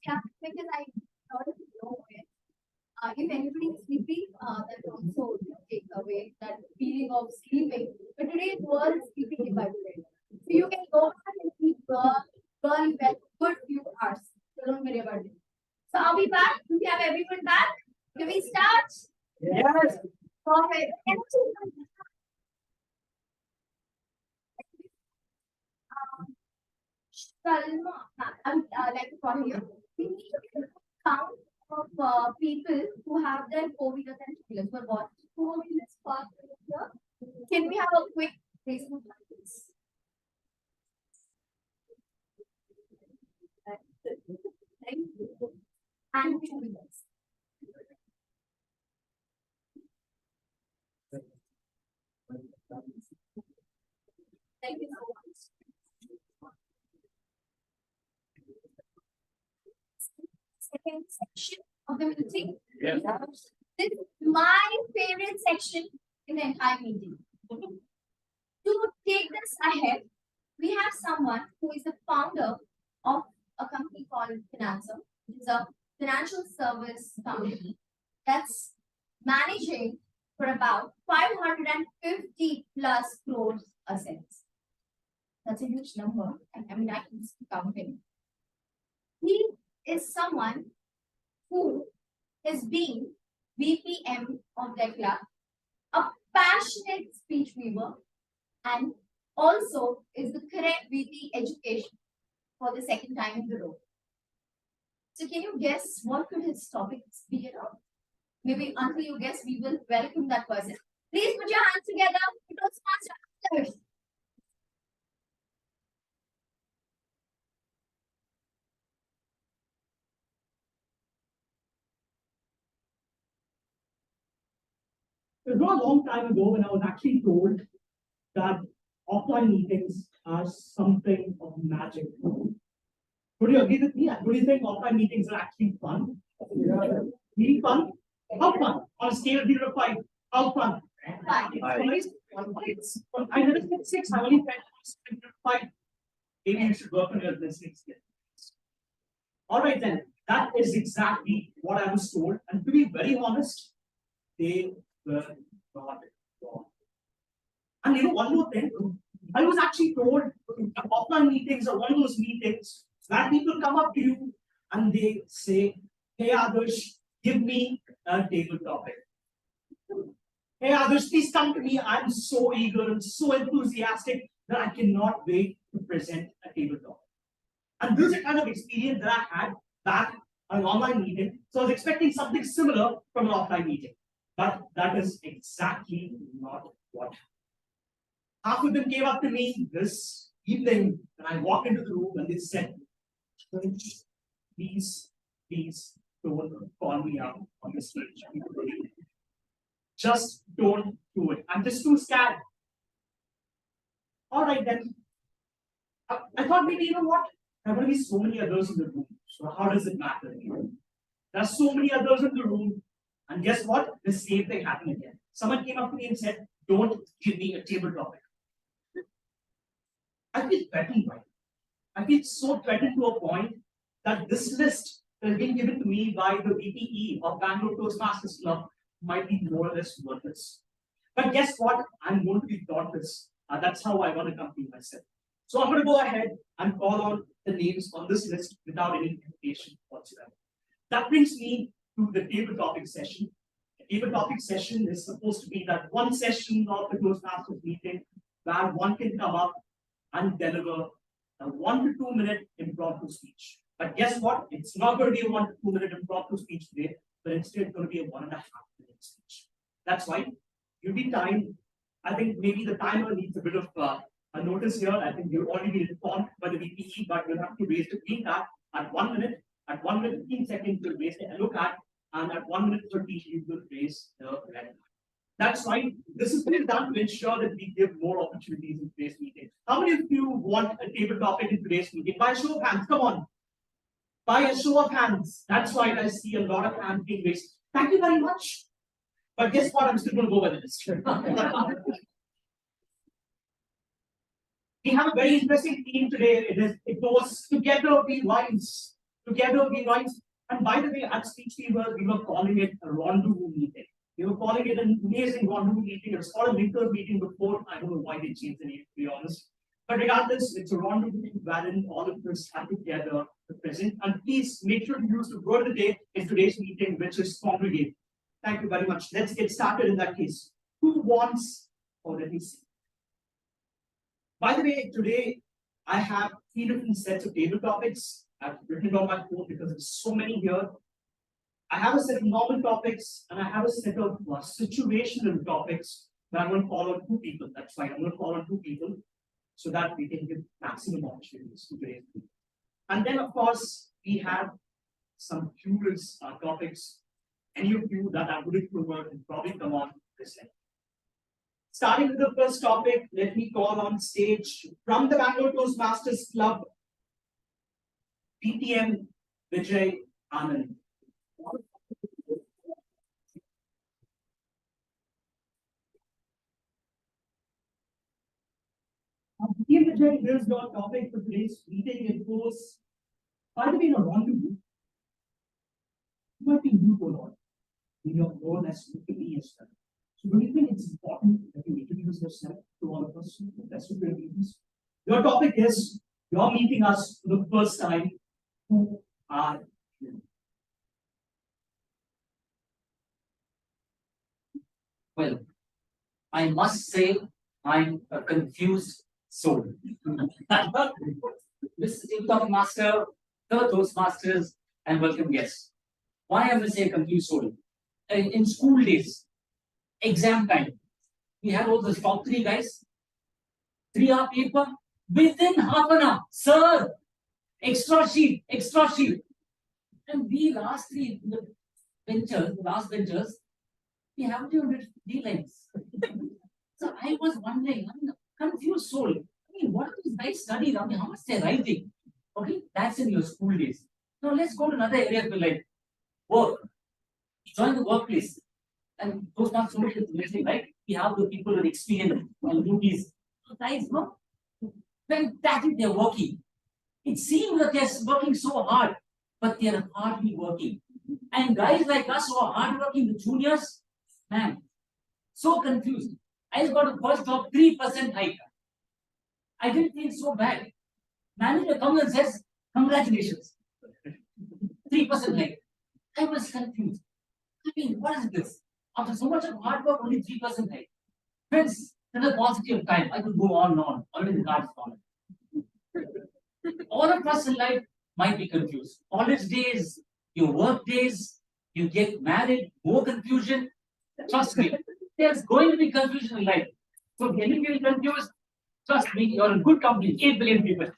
[SPEAKER 3] Yeah, because I thought of know it. If anybody is sleepy, that also takes away that feeling of sleeping. But today's world is sleeping in by the way. So you can go back and sleep burn well good few hours. So don't worry about it. So are we back? Do we have everyone back? Can we start?
[SPEAKER 4] Yes.
[SPEAKER 3] Perfect. Salma, I would like to call you. We need to get a count of people who have their four-wheelers and two-wheelers. But what four-wheelers parked here? Can we have a quick raise of hands? Thank you. And two-wheelers. Thank you so much. Second section of the meeting.
[SPEAKER 2] Yes.
[SPEAKER 3] This is my favorite section in the entire meeting. To take this ahead, we have someone who is the founder of a company called Financer, which is a financial service company that's managing for about 550 plus crores assets. That's a huge number. I mean, I can just count it. He is someone who has been VPM of their club, a passionate speech weaver, and also is the correct VP education for the second time in the row. So can you guess what could his topics be around? Maybe until you guess, we will welcome that person. Please put your hands together. Toastmasters.
[SPEAKER 10] It was not a long time ago when I was actually told that offline meetings are something of magic. Would you agree with me? Would you think offline meetings are actually fun?
[SPEAKER 4] Yeah.
[SPEAKER 10] Really fun? How fun? On a scale of 0 to 5, how fun?
[SPEAKER 3] Five.
[SPEAKER 10] I never said 6, I only said 5. Maybe you should work on your listening skills. All right, then. That is exactly what I was told. And to be very honest, they were not wrong. And you know, one more thing, I was actually told that offline meetings are one of those meetings where people come up to you and they say, "Hey Adarsh, give me a table topic. Hey Adarsh, please come to me. I'm so eager and so enthusiastic that I cannot wait to present a table topic." And this is the kind of experience that I had back on an online meeting. So I was expecting something similar from an offline meeting. But that is exactly not what happened. Half of them came up to me this evening and I walked into the room and they said, please don't call me out on the stage. Just don't do it. I'm just too scared. All right then. I thought maybe, you know what? There are going to be so many others in the room. So how does it matter? There are so many others in the room. And guess what? The same thing happened again. Someone came up to me and said, don't give me a table topic. I feel threatened by it. I feel so threatened to a point that this list that has been given to me by the VPE of Bangalore Toastmasters Club might be more or less worthless. But guess what? I'm going to be dauntless. That's how I want to accompany myself. So I'm going to go ahead and call on the names on this list without any hesitation whatsoever. That brings me to the table topic session. The table topic session is supposed to be that one session of the Toastmasters meeting where one can come up and deliver a 1 to 2 minute impromptu speech. But guess what? It's not going to be a 1 to 2 minute impromptu speech today, but instead it's going to be a 1.5 minute speech. That's right. You'll be timed I think maybe the timer needs a bit of a notice here. I think you've already been informed by the VPE, but we'll have to raise the green card at 1 minute. At 1 minute 15 seconds, we'll raise the yellow card, and at 1 minute 30, we will raise the red card. That's right. This is being done to ensure that we give more opportunities in today's meeting. How many of you want a table topic in today's meeting? By a show of hands, come on. By a show of hands. That's right. I see a lot of hands being raised. Thank you very much. But guess what? I'm still going to go with this. We have a very interesting theme today. It goes together we rise. Together we rise. And by the way, at Speech Weavers, we were calling it a rendezvous meeting. We were calling it an amazing rendezvous meeting. It was called a linkers meeting before. I don't know why they changed the name, to be honest. But regardless, it's a rendezvous wherein all of us are together to present. And please make sure to use the word of the day in today's meeting, which is congregate. Thank you very much. Let's get started in that case. Who wants, or let me see. By the way, today I have 3 different sets of table topics. I've written on my phone because there's so many here. I have a set of normal topics and I have a set of situational topics that I'm going to call on 2 people. That's right, I'm going to call on 2 people so that we can give maximum opportunities to today's people. And then, of course, we have some curious topics. Any of you that are good at your work will probably come on this line. Starting with the first topic, let me call on stage from the Bangalore Toastmasters Club, PTM Vijay Anand. PTM Vijay, here's your topic for today's meeting. It goes, by the way, no wrong to you. You might be new to a lot in your role as VP as well. So do you think it's important that you introduce yourself to all of us, the rest of your meetings? Your topic is, you're meeting us for the first time. Who are you?
[SPEAKER 11] Well, I must say I'm a confused soul. Mr. Table Master, the Toastmasters, and welcome guests. Why am I say confused soul? In school days, exam time, we have all those top 3 guys, 3-hour paper, within half an hour, sir, extra sheet. And we last 3 benchers, last benchers, we haven't even written 3 lines. So I was wondering, I'm a confused soul. I mean, what do these guys study? I mean, how much they're writing? Okay, that's in your school days. Now let's go to another area like work. Join the workplace. And those not so much listening, right? We have the people with experience and duties. Guys, no? Fantastic, they're working. It seems that they're working so hard, but they're hardly working. And guys like us who are hardworking, the juniors, man, so confused. I just got a first job, 3% hike. I didn't feel so bad. Manager comes and says, congratulations. 3% hike. I was confused. I mean, what is this? After so much of hard work, only 3% hike. Friends, there's a paucity of time. I could go on and on. Already the card's gone. All of us in life might be confused. College days, your work days, you get married, more confusion. Trust me, there's going to be confusion in life. So when you feel confused, trust me, you're in good company. 8 billion people.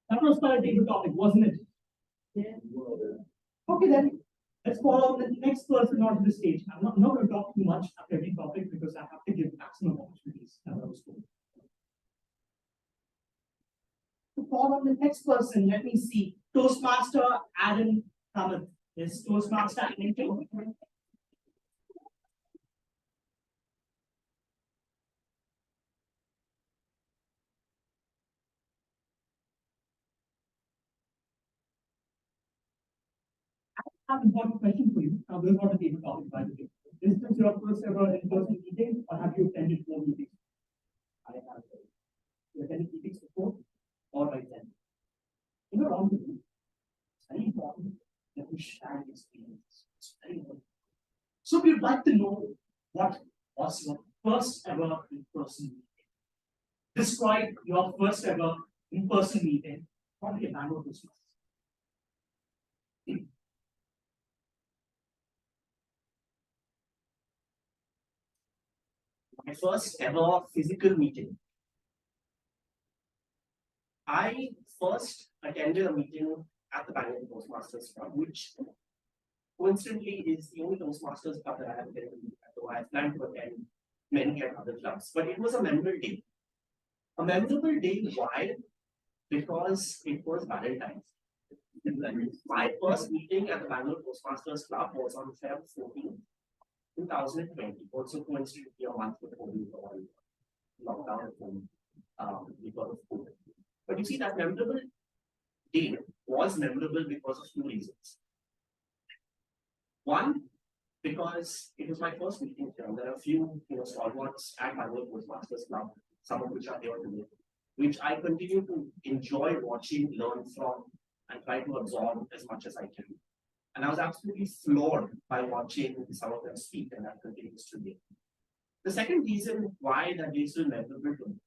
[SPEAKER 10] That was quite a table topic, wasn't it? Yeah. Okay, then let's follow the next person onto the stage. I'm not going to talk too much after every topic because I have to give maximum opportunities as I was told. To follow the next person, let me see. Toastmaster Adam Kamath. Is Toastmaster Adam Kamath? I have an important question for you. Now, we're not a table topic, by the way. Is this your first ever in-person meeting, or have you attended 4 meetings? I have. You attended meetings before? All right then. You know, wrong to do. It's very important that we share the experience. It's very important. So we'd like to know what was your first ever in-person meeting. Describe your first ever in-person meeting from the Bangalore Toastmasters.
[SPEAKER 8] my first ever physical meeting. I first attended a meeting at the Bangalore Toastmasters Club, which coincidentally is the only Toastmasters club that I have attended, though I have planned to attend many at other clubs. But it was a memorable day. A memorable day, why? Because it was Valentine's. My first meeting at the Bangalore Toastmasters Club was on February 14, 2020, also coincidentally a month before we were on lockdown because of COVID. But you see, that memorable day was memorable because of two reasons. One, because it was my first meeting here. There are a few stalwarts at Bangalore Toastmasters Club, some of which are here today, which I continue to enjoy watching, learn from, and try to absorb as much as I can. And I was absolutely floored by watching some of them speak, and that continues today. The second reason why that day is so memorable to me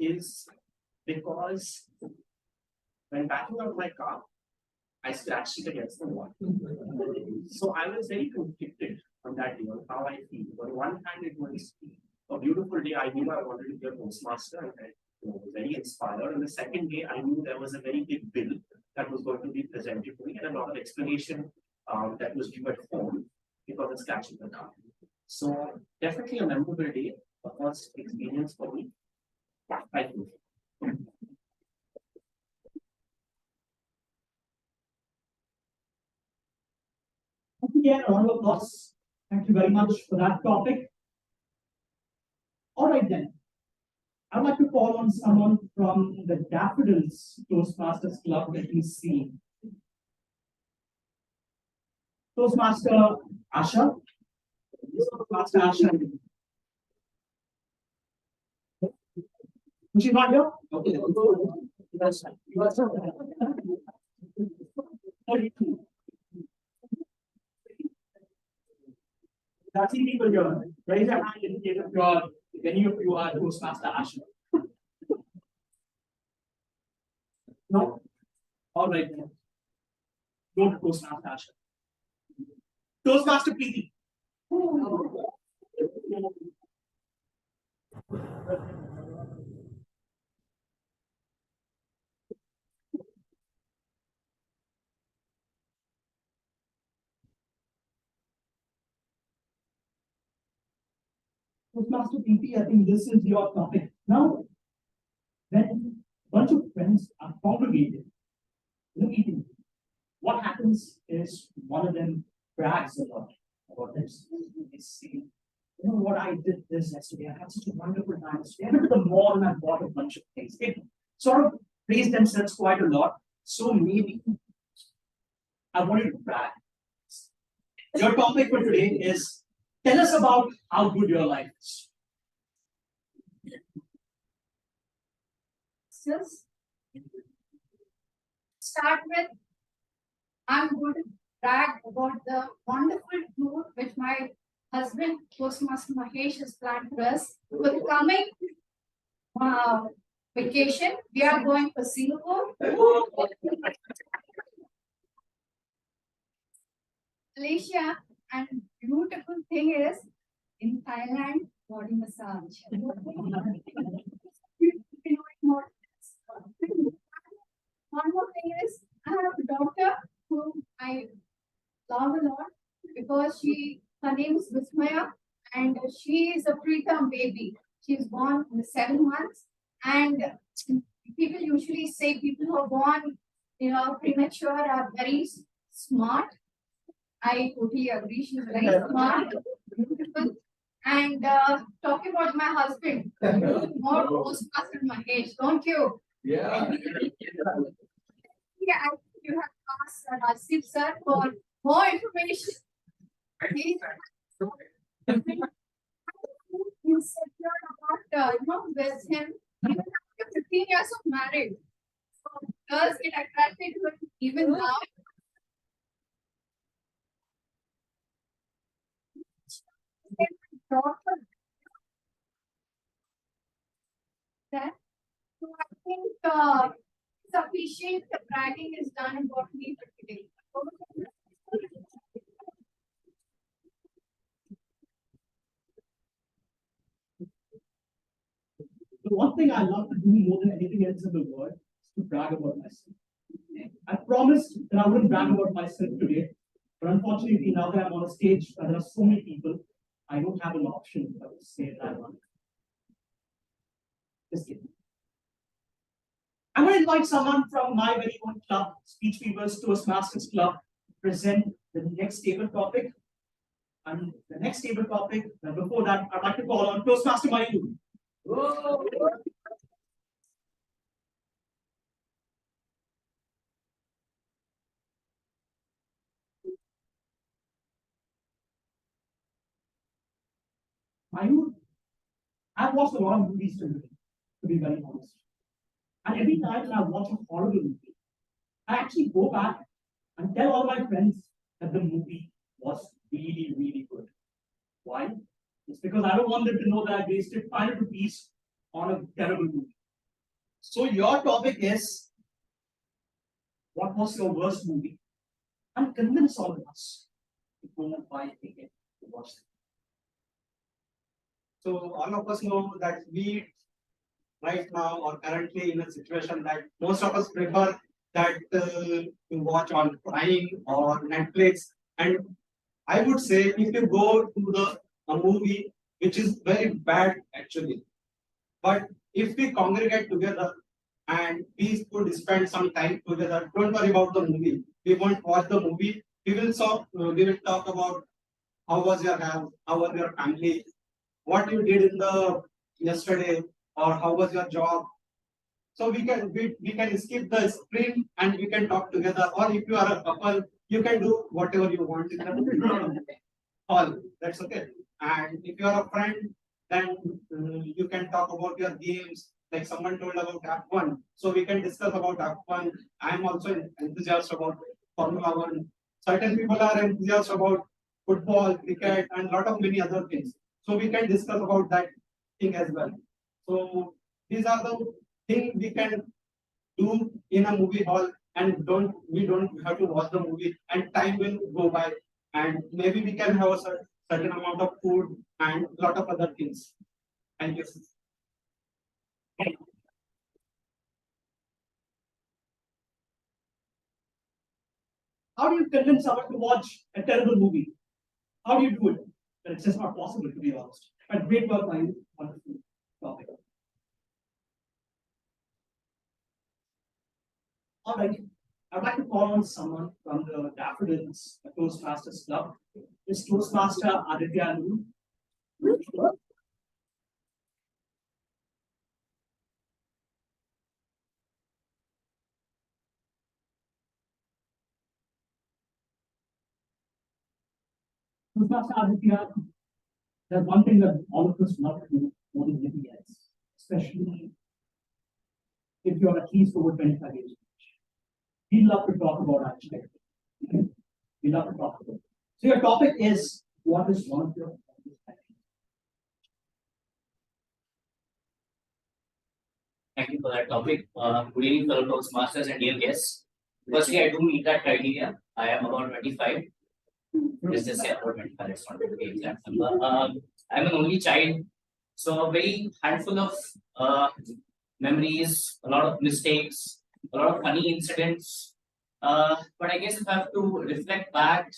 [SPEAKER 8] is because when backing out my car, I scratched it against the wall. So I was very conflicted on that day on how I feel. On one hand, it was a beautiful day. I knew I wanted to be a Toastmaster, and I was very inspired. And the second day, I knew there was a very big bill that was going to be presented to me and a lot of explanation that was due at home because of scratching the car. So definitely a memorable day, a first experience for me. Thank you.
[SPEAKER 10] Again, a round of applause. Thank you very much for that topic. All right then. I'd like to call on someone from the Daffodils Toastmasters Club that we see. Toastmaster Asha. Toastmaster Asha. She's not here? Okay. I've seen people here. Raise your hand in case if any of you are Toastmaster Asha. No? All right then. Go to Toastmaster Asha. Toastmaster Preeti. Toastmaster Preeti, I think this is your topic. Now, when a bunch of friends are congregated in a meeting, what happens is one of them brags a lot about this. They say, you know what, I did this yesterday. I had such a wonderful time. I went to the mall and I bought a bunch of things. It sort of praised themselves quite a lot. So maybe I wanted to brag. Your topic for today is tell us about how good your life is.
[SPEAKER 3] Just start with, I'm going to brag about the wonderful tour which my husband, Toastmaster Mahesh, has planned for us. For the coming vacation, we are going for Singapore, Malaysia, and beautiful thing is in Thailand, body massage. One more thing is, I have a daughter whom I love a lot because her name is Vismaya and she is a preterm baby. She is born in 7 months, and people usually say people who are born, premature are very smart. I totally agree. She's very smart, beautiful. And talking about my husband, more Toastmaster Mahesh, don't you?
[SPEAKER 8] Yeah.
[SPEAKER 3] Yeah, I think you have asked Rasif sir for more information. You said about with him, even after 15 years of marriage. So does it attracted to him even now? That, so I think sufficient bragging is done about me for today.
[SPEAKER 10] The one thing I love to do more than anything else in the world is to brag about myself. I promised that I wouldn't brag about myself today, but unfortunately, now that I'm on a stage where there are so many people, I don't have an option but to say that I want. Just kidding. I'm going to invite someone from my very own club, Speech Weavers Toastmasters Club, to present the next table topic. And the next table topic, and before that, I'd like to call on Toastmaster Mayu. Mayu, I've watched a lot of movies today, to be very honest. And every time I watch a horrible movie, I actually go back and tell all my friends that the movie was really, really good. Why? It's because I don't want them to know that I wasted 500 rupees on a terrible movie. So your topic is, what was your worst movie? And convince all of us to go and buy a ticket to watch it.
[SPEAKER 5] So all of us know that we right now or currently in a situation that most of us prefer that to watch on Prime or Netflix. And I would say if you go to a movie which is very bad actually, but if we congregate together and we could spend some time together, don't worry about the movie. We won't watch the movie. We will talk about how was your health, how was your family, what you did in the yesterday, or how was your job. So we can skip the screen and we can talk together. Or if you are a couple, you can do whatever you want in the hall. That's okay. And if you are a friend, then you can talk about your games. Like someone told about F1, so we can discuss about F1. I am also enthusiastic about Formula One. Certain people are enthusiastic about football, cricket, and a lot of many other things. So we can discuss about that thing as well. So these are the things we can do in a movie hall, and we don't have to watch the movie, and time will go by, and maybe we can have a certain amount of food and a lot of other things. Thank you.
[SPEAKER 10] How do you convince someone to watch a terrible movie? How do you do it? But it's just not possible, to be honest. But great work, Mayu. Wonderful topic. All right. I'd like to call on someone from the Daffodils, the Toastmasters Club. Is Toastmaster Aditya Noor. Toastmaster Aditya, there's one thing that all of us love to do more than anything else, especially if you're at least over 25 years of age. We love to talk about our children. We love to talk about it. So your topic is, what is one of your
[SPEAKER 11] Thank you for that topic. Good evening, fellow Toastmasters and dear guests. Firstly, I do meet that criteria. I am about 25. Let's just say about 25. It's not the exact number. I'm an only child, so a very handful of memories, a lot of mistakes, a lot of funny incidents. But I guess if I have to reflect back,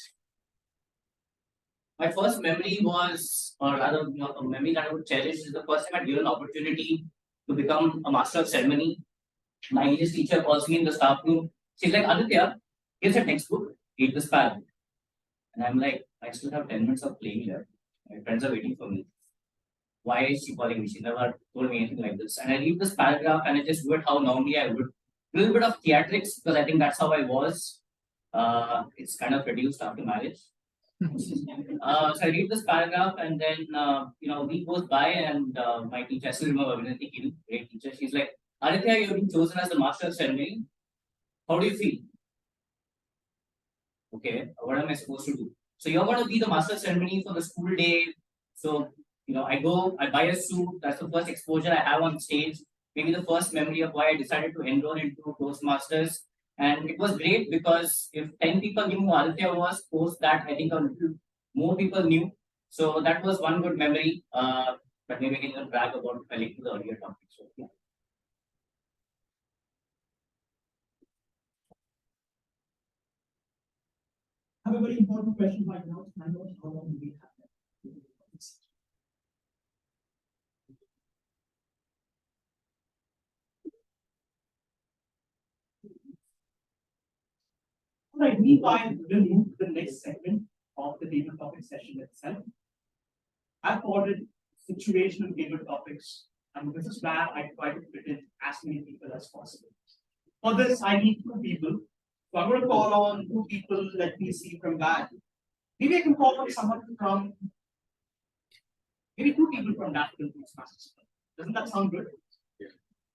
[SPEAKER 11] my first memory was, or rather, a memory that I would cherish is the first time I given an opportunity to become a master of ceremony. My English teacher calls me in the staff room. She's like, Aditya, here's a textbook, read this paragraph. And I'm like, I still have 10 minutes of playing here. My friends are waiting for me. Why is she calling me? She never told me anything like this. And I read this paragraph and I just do it how normally I would. A little bit of theatrics because I think that's how I was. It's kind of reduced after marriage. So I read this paragraph and then, a week goes by and my teacher, I still remember, great teacher, she's like, Aditya, you've been chosen as the master of ceremony. How do you feel? Okay, what am I supposed to do? So you're going to be the master of ceremony for the school day. So, I buy a suit. That's the first exposure I have on stage. Maybe the first memory of why I decided to enroll into Toastmasters. And it was great because if 10 people knew who Aditya was, post that, I think a little more people knew. So that was one good memory. but maybe we can brag about telling to the earlier topic. So, yeah.
[SPEAKER 10] I have a very important question right now. I know how long we have. Right, meanwhile, we'll move to the next segment of the table topic session itself. I've ordered situational table topics, and this is where I try to fit in as many people as possible. For this, I need two people. So I'm going to call on two people. Let me see from that. Maybe I can call on someone from, maybe two people from Daffodils. Doesn't that sound good? Yeah.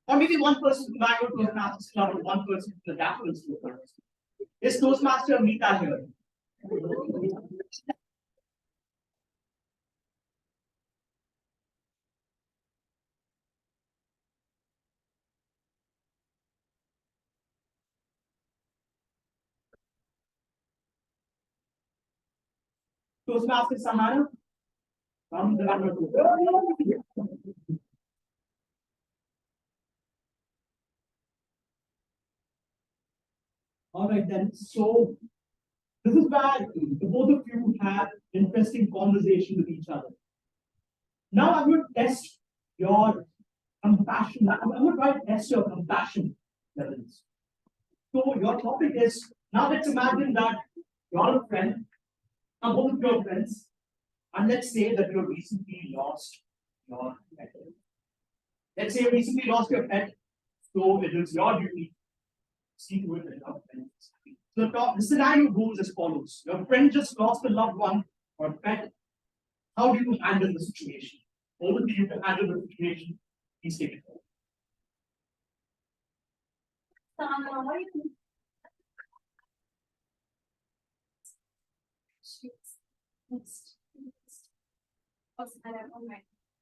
[SPEAKER 10] Or maybe one person from Bangalore Toastmasters Club, or one person from the Daffodils Club. Is Toastmaster Meeta here? Toastmaster Sahara? From the All right then. So this is where the both of you have interesting conversation with each other. Now I'm going to test your compassion. I'm going to try to test your compassion levels. So your topic is, now let's imagine that you're a friend, both of your friends, and let's say that you recently lost your pet. Let's say you recently lost your pet, so it is your duty to see to it that your friend is happy. So the scenario goes as follows. Your friend just lost a loved one or a pet. How do you handle the situation? Over to you to handle the situation. Please take it forward.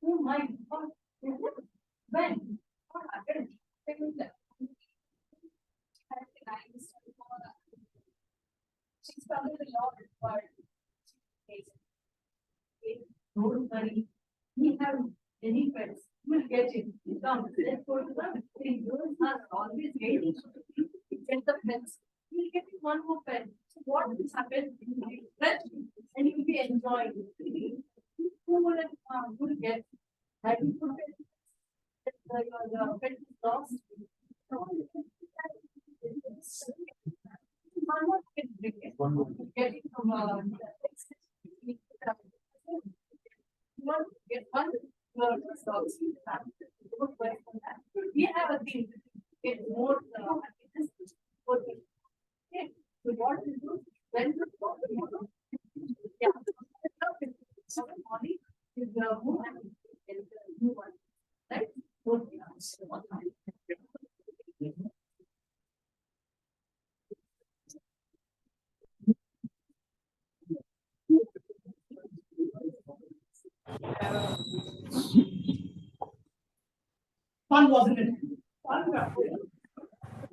[SPEAKER 3] Oh my God. When? What happened? She's probably a lot, but don't worry. We have any pets. We'll get it. Come, let's go to them. Those are always waiting. Get the pets. We'll get one more pet. So what will happen? Pet, and you'll be enjoying it. Who will get? Have you put it? Your pet is lost. One more pet. Get it from get one dogs. We have a thing. Get more happiness. Okay. So what we do when yeah. Morning is the new one. Right?
[SPEAKER 10] Fun, wasn't it? Fun.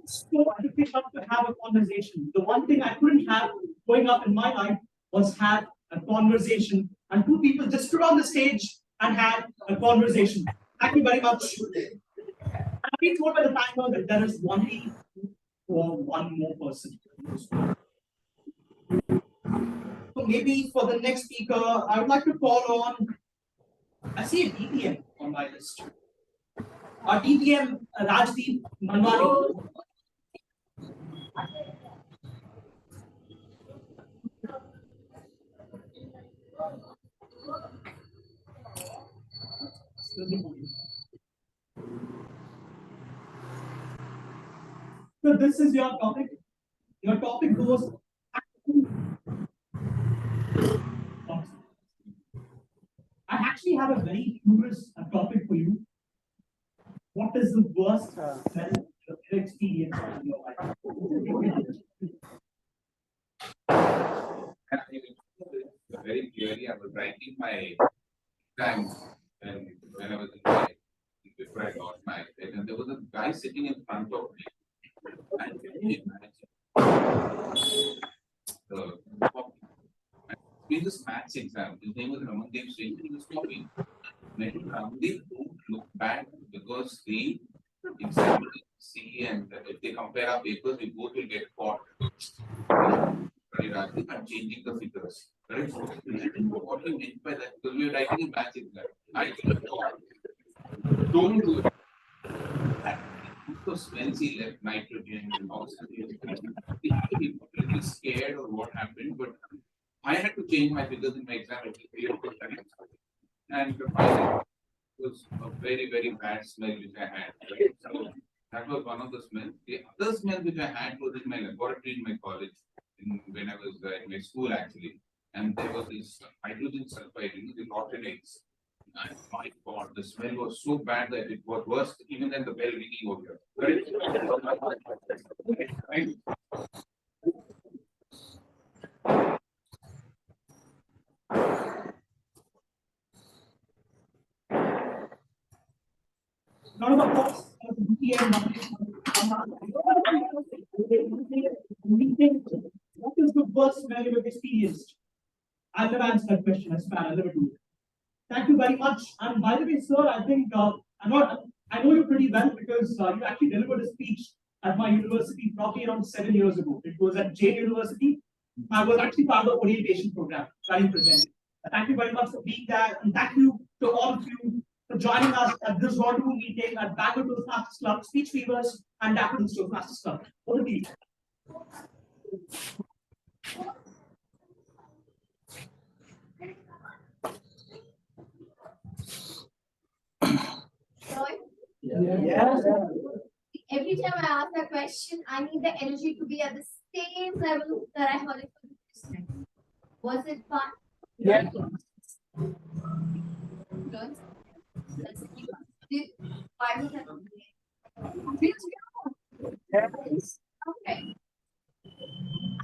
[SPEAKER 10] So difficult to have a conversation. The one thing I couldn't have going up in my life was have a conversation, and two people just stood on the stage and had a conversation. Thank you very much. I've been told by the timer that there is only for one more person. So maybe for the next speaker, I would like to call on, I see a DTM on my list. DTM Rajdeep Manwani. So this is your topic. Your topic goes. I actually have a very curious topic for you. What is the worst experience of your life?
[SPEAKER 12] Very clearly, I was writing my exams when I was in my before I got my exam, and there was a guy sitting in front of me. And can you imagine the this maths exam? His name was Ramandev Singh. He was copying. many family don't look back because they examine, see, and if they compare our papers, we both will get caught. Right, Rajiv, and changing the figures. Right? So, I didn't know what he meant by that because we were writing a math exam. I didn't know. Don't do it. The smells he left, nitrogen and oxygen. He was a little scared or what happened, but I had to change my figures in my exam every 3 or 4 times. And finally, it was a very, very bad smell which I had. Right? So that was one of the smells. The other smell which I had was in my laboratory in my college, when I was in my school actually. And there was this hydrogen sulfide, the rotten eggs. And my God, the smell was so bad that it was worse even than the bell ringing over here. Right?
[SPEAKER 10] None of the thoughts of the BTM. What is the worst smell you have experienced? I'll never answer that question. I swear, I'll never do it. Thank you very much. And by the way, sir, I think I know you pretty well because you actually delivered a speech at my university probably around 7 years ago. It was at Jain University. I was actually part of the orientation program that you presented. Thank you very much for being there, and thank you to all of you for joining us at this Rendezvous meeting at Bangalore Toastmasters Club, Speech Weavers, and Daffodils Toastmasters Club. Over to you.
[SPEAKER 3] Yes. Every time I ask that question, I need the energy to be at the same level that I heard it for the first time. Was it fun?
[SPEAKER 10] Yeah.
[SPEAKER 3] Good. Let's keep on. 5 minutes. Okay.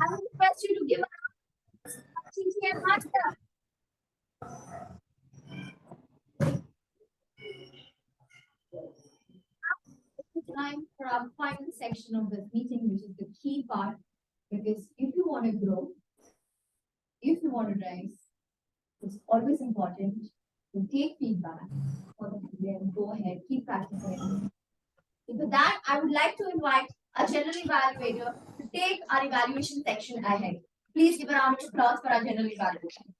[SPEAKER 3] I would request you to give a TTM master. It's time for our final section of this meeting, which is the key part. Because if you want to grow, if you want to rise, it's always important to take feedback and then go ahead, keep practicing. So for that, I would like to invite a general evaluator to take our evaluation section ahead. Please give a round of applause for our general evaluation.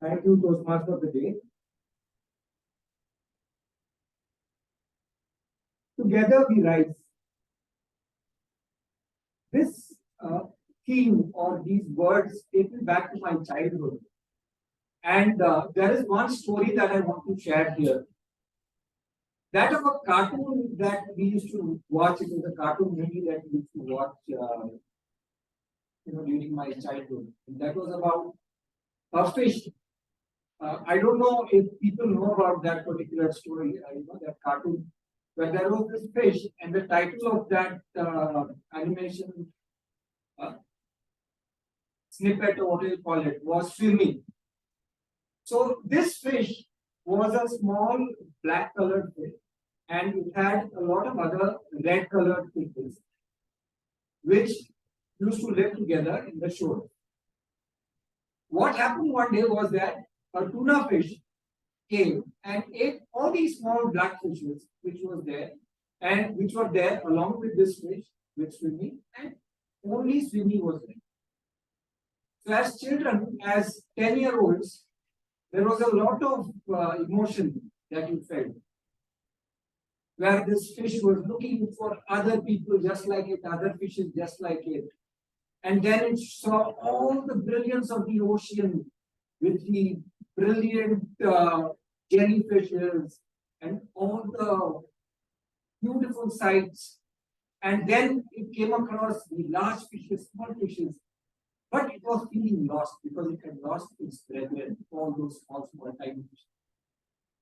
[SPEAKER 4] Thank you, Toastmaster of the day. Together we rise. This theme or these words take me back to my childhood. And there is one story that I want to share here. That of a cartoon that we used to watch. It was a cartoon movie that we used to watch during my childhood. And that was about a fish. I don't know if people know about that particular story, that cartoon, where there was this fish, and the title of that animation snippet, or what you call it, was swimming. So this fish was a small black colored fish, and it had a lot of other red colored fishes, which used to live together in the shore. What happened one day was that a tuna fish came and ate all these small black fishes which were there along with this fish with Swimmy, and only Swimmy was there. So as children, as 10-year-olds, there was a lot of emotion that you felt, where this fish was looking for other people just like it, other fishes just like it. And then it saw all the brilliance of the ocean with the brilliant jellyfishes and all the beautiful sights. And then it came across the large fishes, small fishes, but it was feeling lost because it had lost its brethren, all those small tiny fishes,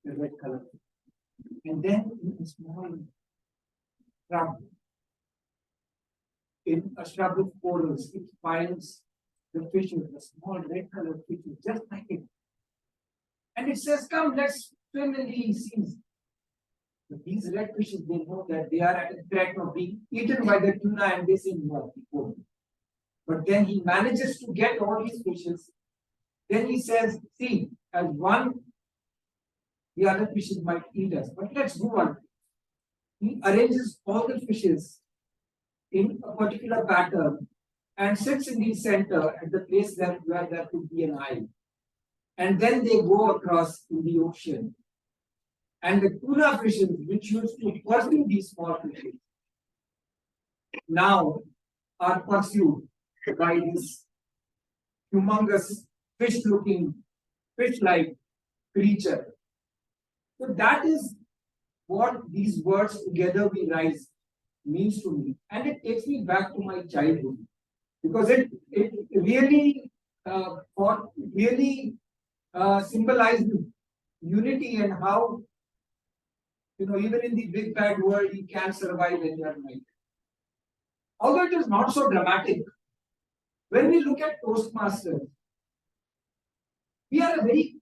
[SPEAKER 4] the red color. And then in a small shrub, in a shrub of corals, it finds the fishes, the small red colored fishes, just like it. And it says, "Come, let's swim in the seas." These red fishes, they know that they are at a threat of being eaten by the tuna and they say no, we won't. But then he manages to get all these fishes. Then he says, see, as one, the other fishes might eat us, but let's do one. He arranges all the fishes in a particular pattern and sits in the center at the place where there could be an eye. And then they go across in the ocean. And the tuna fishes, which used to pursue these small fishes, now are pursued by this humongous fish-looking, fish-like creature. So that is what these words "together we rise" means to me, and it takes me back to my childhood because it really symbolizes unity and how, you know, even in the big bad world you can survive when you are right. Although it is not so dramatic, when we look at Toastmasters, we are a very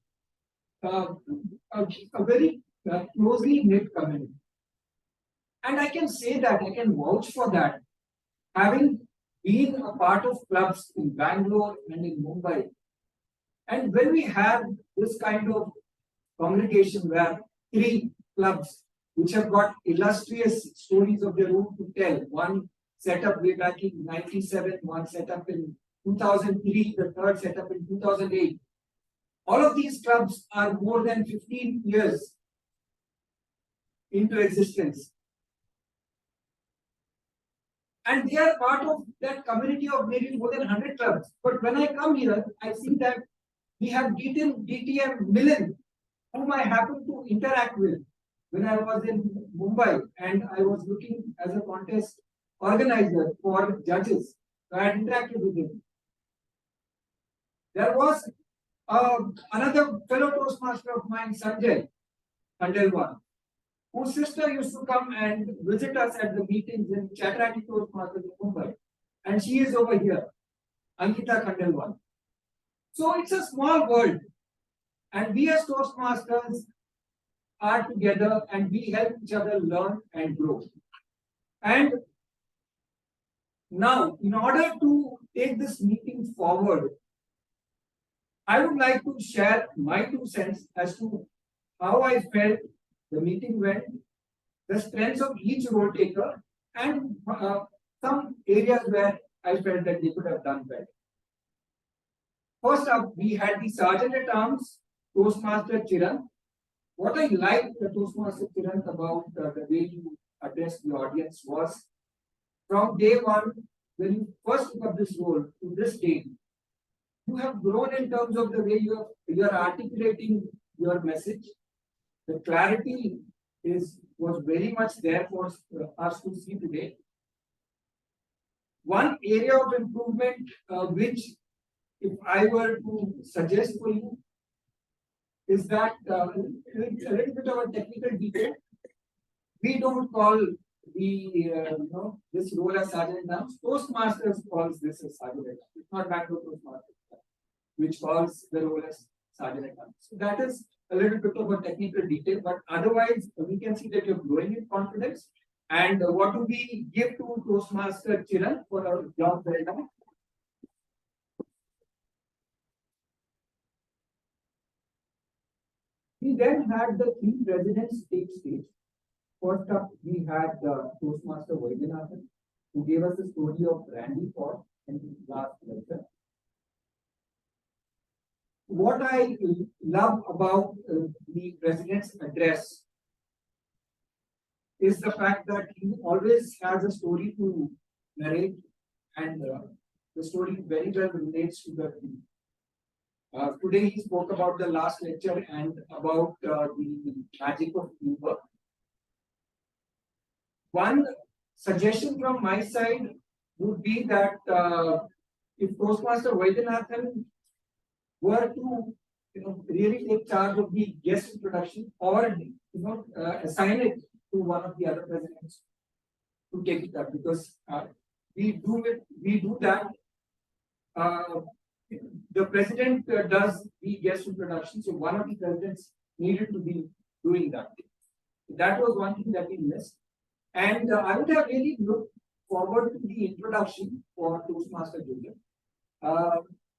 [SPEAKER 4] closely knit community. And I can say that, I can vouch for that, having been a part of clubs in Bangalore and in Mumbai. And when we have this kind of congregation where 3 clubs which have got illustrious stories of their own to tell, one set up way back in 97, one set up in 2003, the third set up in 2008. All of these clubs are more than 15 years into existence. And they are part of that community of maybe more than 100 clubs. But when I come here, I see that we have DTM Milan, whom I happen to interact with when I was in Mumbai and I was looking as a contest organizer for judges. So I had interacted with him. There was another fellow Toastmaster of mine, Sanjay Khandelwal, whose sister used to come and visit us at the meetings in Chatrati Toastmasters in Mumbai. And she is over here, Ankita Khandelwal. So it's a small world. And we as Toastmasters are together and we help each other learn and grow. And now, in order to take this meeting forward, I would like to share my 2 cents as to how I felt the meeting went, the strengths of each role taker, and some areas where I felt that they could have done better. First up, we had the Sergeant at Arms, Toastmaster Chiran. What I liked the Toastmaster Chiran about the way you addressed the audience was, from day one, when you first took up this role to this day, you have grown in terms of the way you are articulating your message. The clarity was very much there for us to see today. One area of improvement, which if I were to suggest for you, is that a little bit of a technical detail. We don't call this role as Sergeant at Arms. Toastmasters calls this as Sergeant at Arms. It's not Bangalore Toastmasters, which calls the role as Sergeant at Arms. So that is a little bit of a technical detail, but otherwise we can see that you're growing in confidence. And what do we give to Toastmaster Chiran for our job well done? We then had the 3 presidents take stage. First up, we had Toastmaster Vaidyanathan, who gave us the story of Randy Ford in the last lecture. What I love about the president's address is the fact that he always has a story to narrate, and the story very well relates to the theme. Today he spoke about the last lecture and about the magic of humor. One suggestion from my side would be that if Toastmaster Vaidyanathan were to really take charge of the guest introduction, or assign it to one of the other presidents to take it up, because we do that. The president does the guest introduction, so one of the presidents needed to be doing that. That was one thing that we missed. And I would have really looked forward to the introduction for Toastmaster Joseph.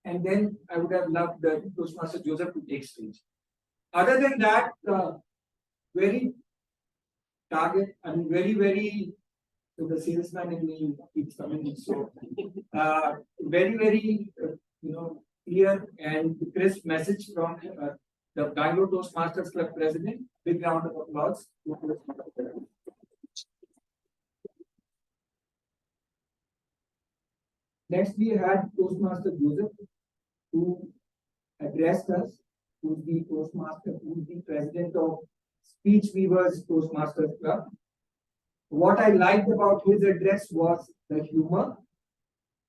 [SPEAKER 4] And then I would have loved Toastmaster Joseph to take stage. Other than that, very target and very so the salesman in me keeps coming in. So very clear and crisp message from the Bangalore Toastmasters Club president. Big round of applause. Next, we had Toastmaster Joseph, who addressed us, who's the Toastmaster, who's the president of Speech Weavers Toastmasters Club. What I liked about his address was the humor,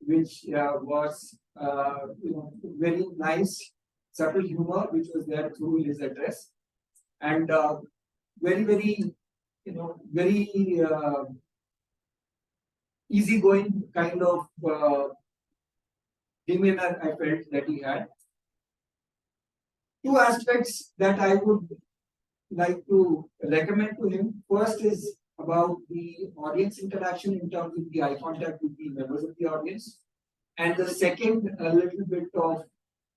[SPEAKER 4] which was very nice, subtle humor, which was there through his address, and very easygoing kind of demeanor I felt that he had. Two aspects that I would like to recommend to him. First is about the audience interaction in terms of the eye contact with the members of the audience. And the second, a little bit of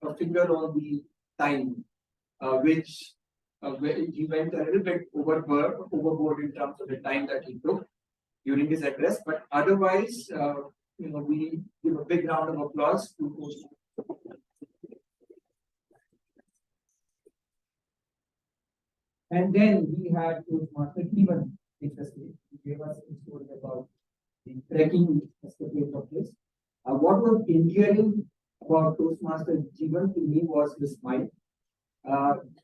[SPEAKER 4] a finger on the time, which he went a little bit overboard in terms of the time that he took during his address. But otherwise, we give a big round of applause to Toastmasters. And then we had Toastmaster Jeevan take the stage. He gave us a story about the trekking escapade of this. What was endearing about Toastmaster Jeevan to me was his smile,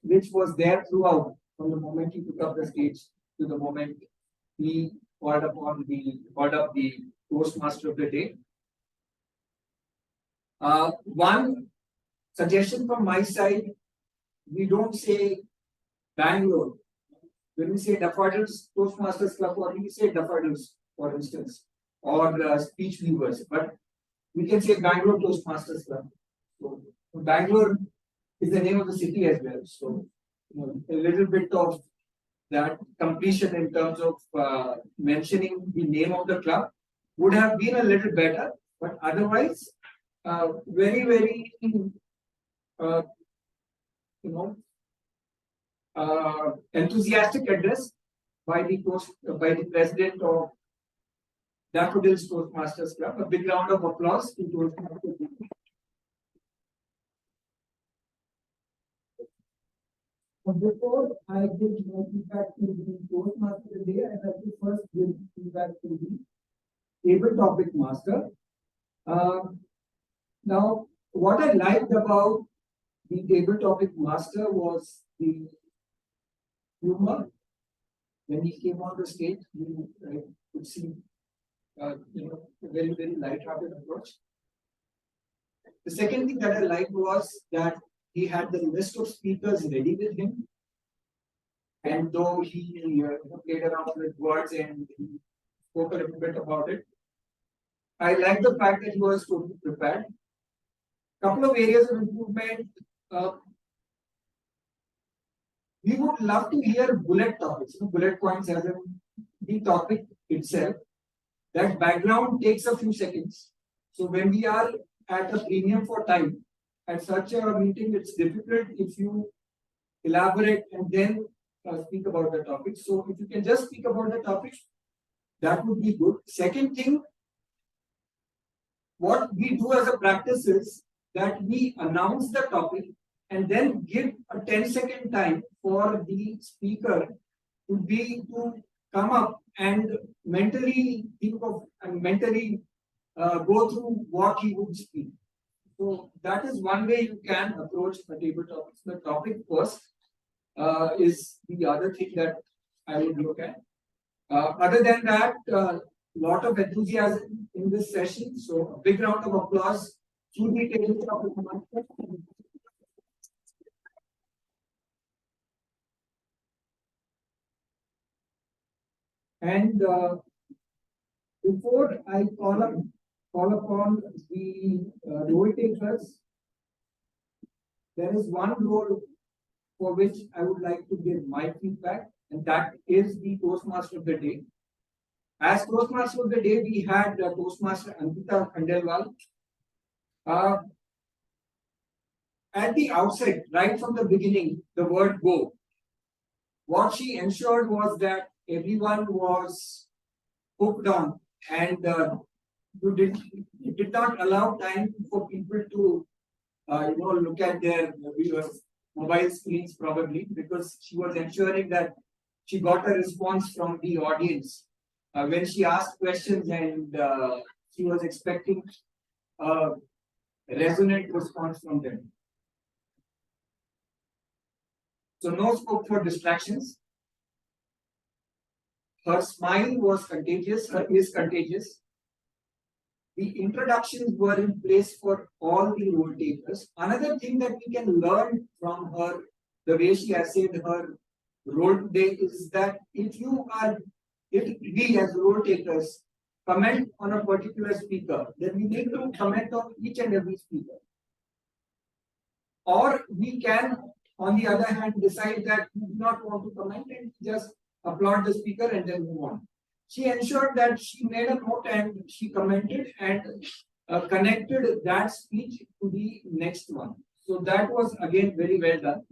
[SPEAKER 4] which was there throughout, from the moment he took up the stage to the moment he called up the Toastmaster of the day. One suggestion from my side: we don't say Bangalore. When we say Daffodils Toastmasters Club, or we say Daffodils, for instance, or Speech Weavers, but we can say Bangalore Toastmasters Club. So Bangalore is the name of the city as well. So a little bit of that completion in terms of mentioning the name of the club would have been a little better, but otherwise, very enthusiastic address by the president of Daffodils Toastmasters Club. A big round of applause to Toastmasters. Before I give my feedback to the Toastmaster today, I have to first give feedback to the table topic master. Now, what I liked about the table topic master was the humor. When he came on the stage, you could see a very light-hearted approach. The second thing that I liked was that he had the list of speakers ready with him, and though he played around with words and he spoke a little bit about it, I like the fact that he was totally prepared. Couple of areas of improvement. We would love to hear bullet topics, bullet points as in the topic itself. That background takes a few seconds. So when we are at a premium for time, at such a meeting, it's difficult if you elaborate and then speak about the topic. So if you can just speak about the topic, that would be good. Second thing, what we do as a practice is that we announce the topic and then give a 10-second time for the speaker to come up and mentally think of and mentally go through what he would speak. So that is one way you can approach the table topics. The topic first is the other thing that I would look at. Other than that, lot of enthusiasm in this session. So a big round of applause to the table topic master. And before I call upon the role takers, there is one role for which I would like to give my feedback. and that is the Toastmaster of the day. As Toastmaster of the day, we had Toastmaster Ankita Khandelwal. At the outset, right from the beginning, the word go. What she ensured was that everyone was hooked on, and it did not allow time for people to look at their mobile screens probably, because she was ensuring that she got a response from the audience when she asked questions, and she was expecting a resonant response from them. So no scope for distractions. Her smile was contagious, is contagious. The introductions were in place for all the role takers. Another thing that we can learn from her, the way she essayed her role today, is that if we as role takers comment on a particular speaker, then we need to comment on each and every speaker. Or we can, on the other hand, decide that we do not want to comment and just applaud the speaker and then move on. She ensured that she made a note and she commented and connected that speech to the next one. So that was again very well done.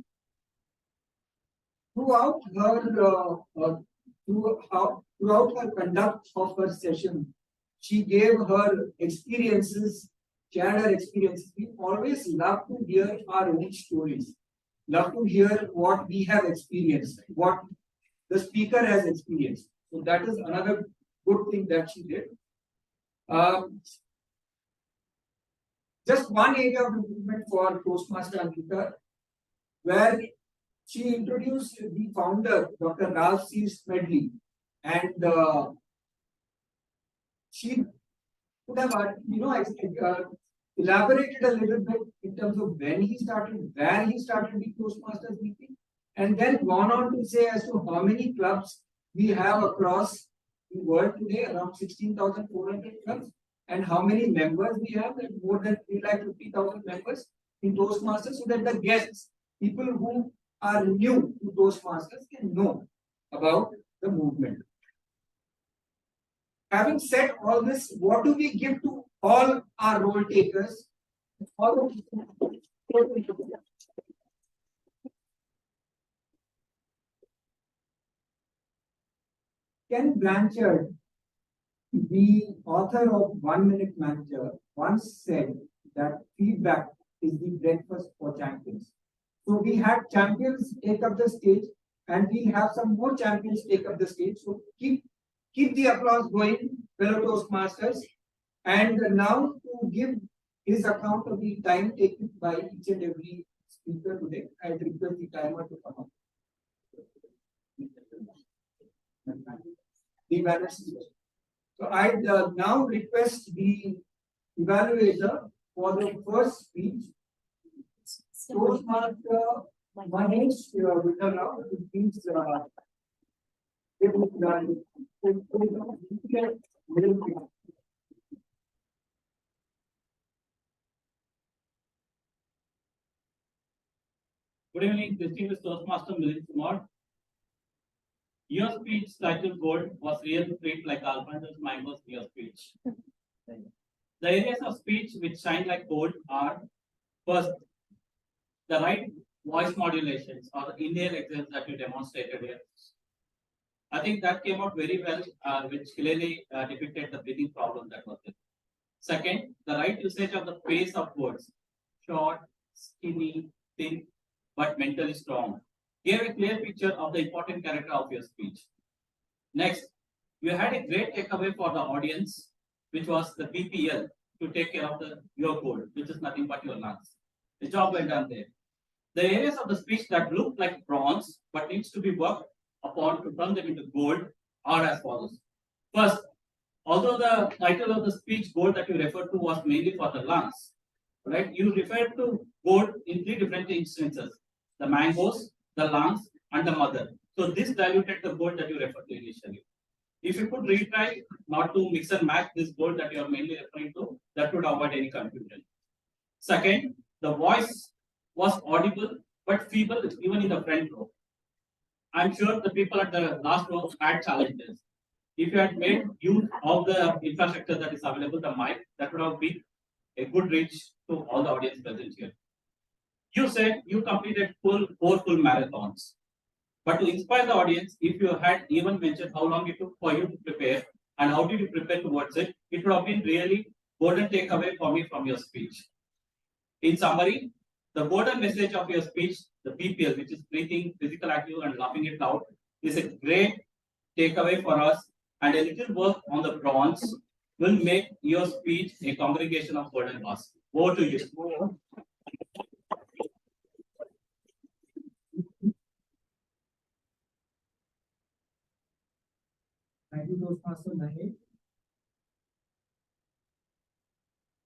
[SPEAKER 4] Throughout her conduct of her session, she gave her experiences. She had her experiences. We always love to hear our own stories. Love to hear what we have experienced, what the speaker has experienced. So that is another good thing that she did. Just one area of improvement for Toastmaster Ankita, where she introduced the founder, Dr. Ralph C. Smedley, and she could have, elaborated a little bit in terms of when he started, where he started the Toastmasters meeting, and then gone on to say as to how many clubs we have across the world today, around 16,400 clubs, and how many members we have, more than 350,000 members in Toastmasters, so that the guests, people who are new to Toastmasters, can know about the movement. Having said all this, what do we give to all our role takers? Ken Blanchard, the author of 1 Minute Manager, once said that feedback is the breakfast for champions. So we had champions take up the stage, and we have some more champions take up the stage. So keep the applause going, fellow Toastmasters. And now to give his account of the time taken by each and every speaker today, I request the timer to come up. The evaluation. So I now request the evaluator for the first speech. Toastmaster Mahesh Vitala, please
[SPEAKER 7] Good evening, distinguished Toastmaster Milind Kumar. Your speech title gold was real sweet like Alfonso's mangoes in your speech. The areas of speech which shine like gold are first, the right voice modulations or the in-ear accents that you demonstrated here. I think that came out very well, which clearly depicted the breathing problem that was there. Second, the right usage of the pace of words, short, skinny, thin, but mentally strong, gave a clear picture of the important character of your speech. Next, you had a great takeaway for the audience, which was the BPL, to take care of your goal, which is nothing but your lungs. The job well done there. The areas of the speech that look like bronze but needs to be worked upon to turn them into gold are as follows. First, although the title of the speech gold that you referred to was mainly for the lungs, right? You referred to gold in 3 different instances: the mangoes, the lungs, and the mother. So this diluted the gold that you referred to initially. If you could retry not to mix and match this gold that you are mainly referring to, that would avoid any confusion. Second, the voice was audible but feeble even in the front row. I'm sure the people at the last row had challenges. If you had made use of the infrastructure that is available, the mic, that would have been a good reach to all the audience present here. You said you completed four full marathons. But to inspire the audience, if you had even mentioned how long it took for you to prepare and how did you prepare towards it, it would have been really golden takeaway for me from your speech. In summary, the golden message of your speech, the BPL, which is breathing, physical active, and laughing it out, is a great takeaway for us. And a little work on the bronze will make your speech a congregation of golden bars. Over to you.
[SPEAKER 4] Thank you, Toastmaster Mahesh.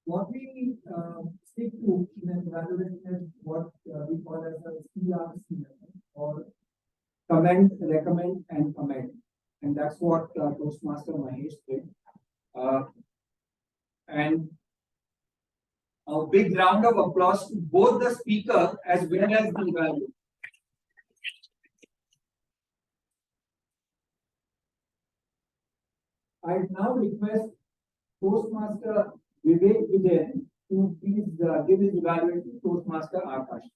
[SPEAKER 4] What we stick to in an evaluation is what we call as a CRC method, or comment, recommend, and comment. And that's what Toastmaster Mahesh did. And a big round of applause to both the speaker as well as the evaluator. I now request Toastmaster Vivek Vijayan to please give his evaluation to Toastmaster Akash.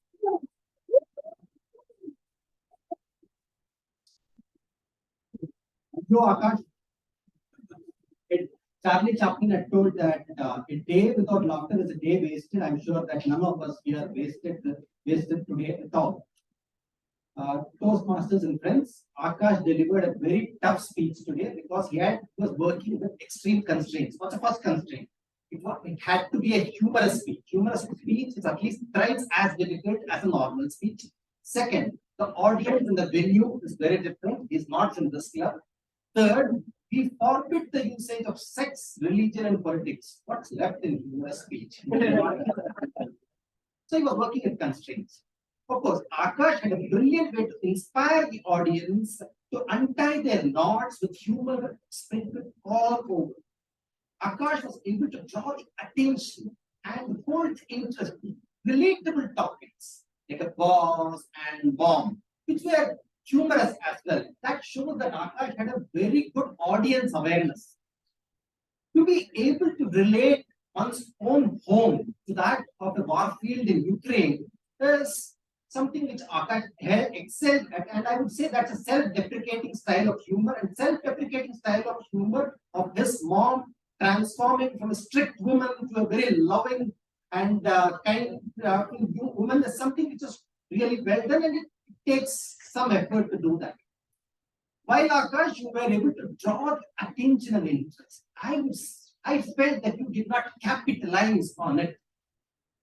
[SPEAKER 1] So Akash, Charlie Chaplin had told that a day without laughter is a day wasted. I'm sure that none of us here wasted today at all. Toastmasters and friends, Akash delivered a very tough speech today because he was working with extreme constraints. What's the first constraint? It had to be a humorous speech. Humorous speech is at least thrice as difficult as a normal speech. Second, the audience in the venue is very different. He's not from this club. Third, we forbid the usage of sex, religion, and politics. What's left in humorous speech? So he was working with constraints. Of course, Akash had a brilliant way to inspire the audience to untie their knots with humor sprinkled all over. Akash was able to draw the attention and hold interest in relatable topics like a boss and bomb, which were humorous as well. That shows that Akash had a very good audience awareness. To be able to relate one's own home to that of the warfield in Ukraine is something which Akash excelled at, and I would say that's a self-deprecating style of humor, and self-deprecating style of humor of his mom transforming from a strict woman to a very loving and kind woman is something which is really well done, and it takes some effort to do that. While Akash, you were able to draw the attention and interest, I felt that you did not capitalize on it,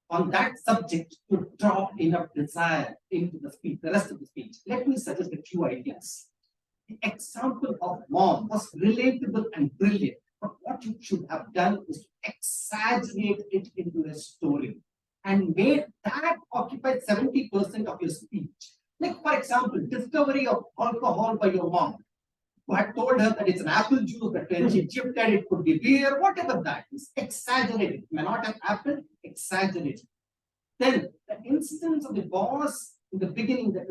[SPEAKER 1] on that subject, to draw enough desire into the speech, the rest of the speech. Let me suggest a few ideas. The example of mom was relatable and brilliant, but what you should have done is to exaggerate it into a story and made that occupy 70% of your speech. Like, for example, discovery of alcohol by your mom, who had told her that it's an apple juice, that when she chipped it, it could be beer, whatever that is. Exaggerated. It may not have happened, exaggerated. Then the instance of the boss in the beginning, that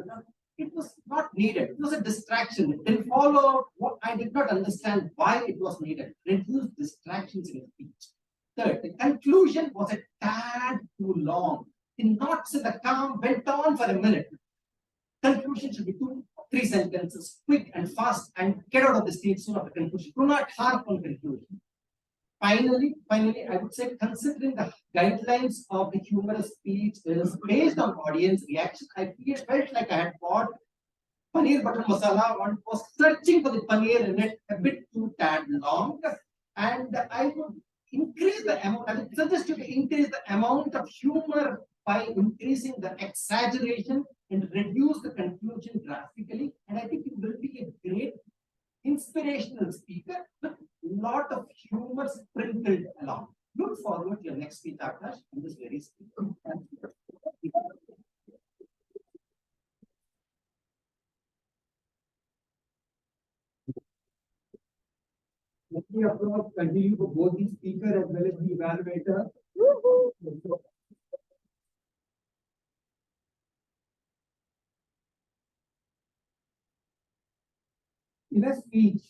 [SPEAKER 1] it was not needed. It was a distraction. It didn't follow what I did not understand why it was needed. Reduce distractions in your speech. Third, the conclusion was a tad too long. The knots in the calm went on for a minute. Conclusion should be 2 or 3 sentences, quick and fast, and get out of the stage soon of the conclusion. Do not harp on conclusion. Finally, I would say, considering the guidelines of the humorous speech is based on audience reaction, I felt like I had bought paneer butter masala. One was searching for the paneer in it a bit too tad long, and I would increase the amount. I would suggest you to increase the amount of humor by increasing the exaggeration and reduce the conclusion drastically. And I think it will be a great inspirational speaker with a lot of humor sprinkled along. Look forward to your next speech, Akash, on this very speaker. Thank you.
[SPEAKER 4] Let me applaud continue for both the speaker as well as the evaluator. in a speech,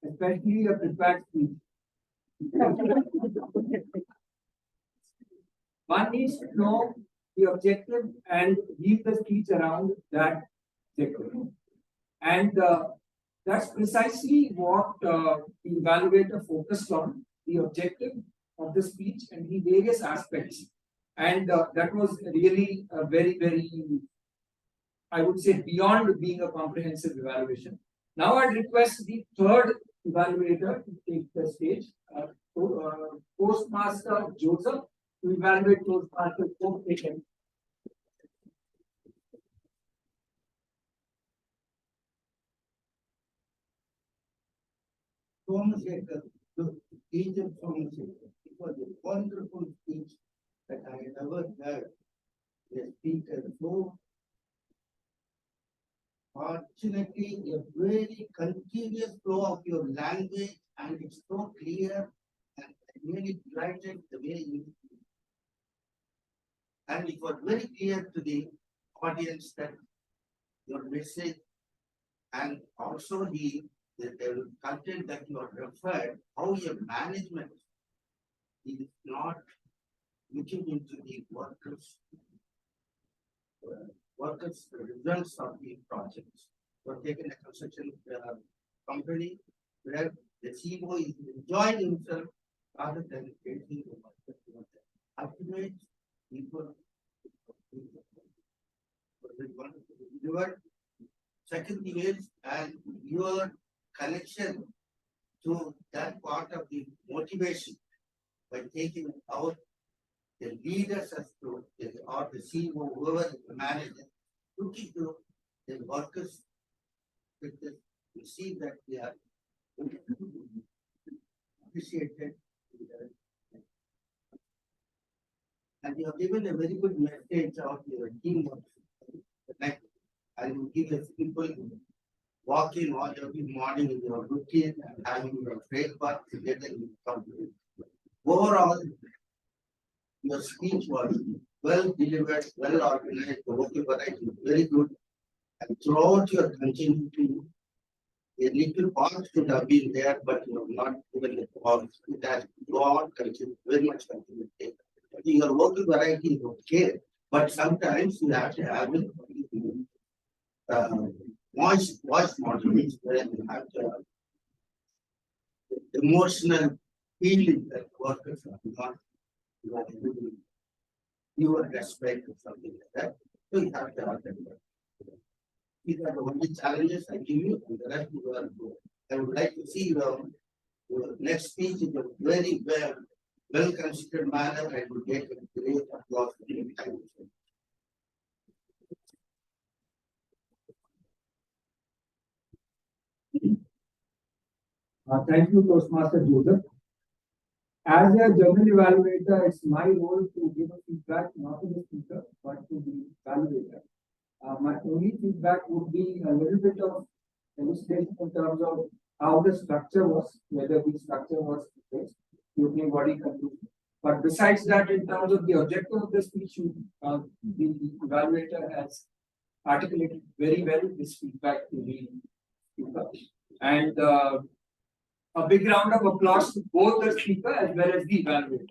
[SPEAKER 4] especially a prepared speech, one needs to know the objective and weave the speech around that objective. And that's precisely what the evaluator focused on, the objective of the speech and the various aspects. And that was really a very, very, I would say, beyond being a comprehensive evaluation. Now I'd request the third evaluator to take the stage, Toastmaster Joseph, to evaluate Toastmaster Copenhagen.
[SPEAKER 1] Somerset, the speech of Somerset, it was a wonderful speech that I had ever heard. The speaker so fortunately a very continuous flow of your language, and it's so clear and really delighted the way you speak. And it was very clear to the audience that your message and also the content that you have referred, how your management is not looking into the workers' results of the projects. You have taken a construction company where the CEO is enjoying himself rather than facing the workers. Ultimate people. Your second thing is, and your connection to that part of the motivation by taking out the leaders as to or the CEO, whoever is the manager, looking to the workers with this, you see that they are appreciated. And you have given a very good message of your teamwork. Like, I will give a simple walking all every morning in your routine and having your breakfast together in the company. Overall, your speech was well delivered, well organized, the vocal variety was very good. And throughout your continuity, a little pause should have been there, but you have not given the pause. It has gone very much continuity. I think your vocal variety is okay, but sometimes you have to have it. Voice modulation where you have the emotional feeling that workers are not you are respect or something like that. So you have to have that. These are the only challenges I give you, and the rest you are good. I would like to see your next speech in a very well considered manner and would get a great applause for the time.
[SPEAKER 4] Thank you, Toastmaster Joseph. As a general evaluator, it's my role to give a feedback not to the speaker, but to the evaluator. My only feedback would be a little bit of illustration in terms of how the structure was, whether the structure was fixed, the opening body conclusion. But besides that, in terms of the objective of the speech, the evaluator has articulated very well this feedback to the speaker. And a big round of applause to both the speaker as well as the evaluator.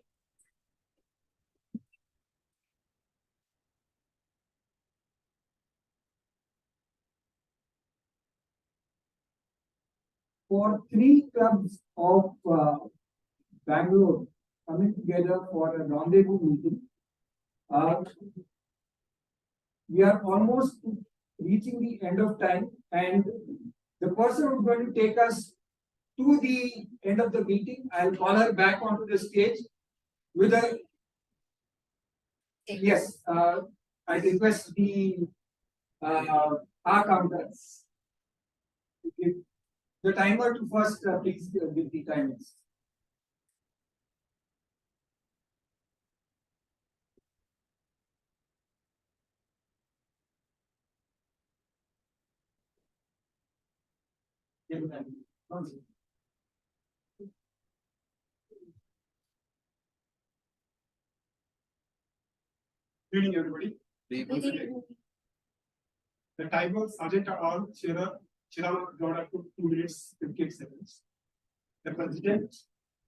[SPEAKER 4] For three clubs of Bangalore coming together for a rendezvous meeting, we are almost reaching the end of time, and the person who's going to take us to the end of the meeting, I'll call her back onto the stage with a yes. I request the our counters to give the timer to first please give the timings.
[SPEAKER 5] Good evening, everybody. The timers, Sergeant are all, Shearer, Chirag Gowda took 2 minutes 58 seconds. The president,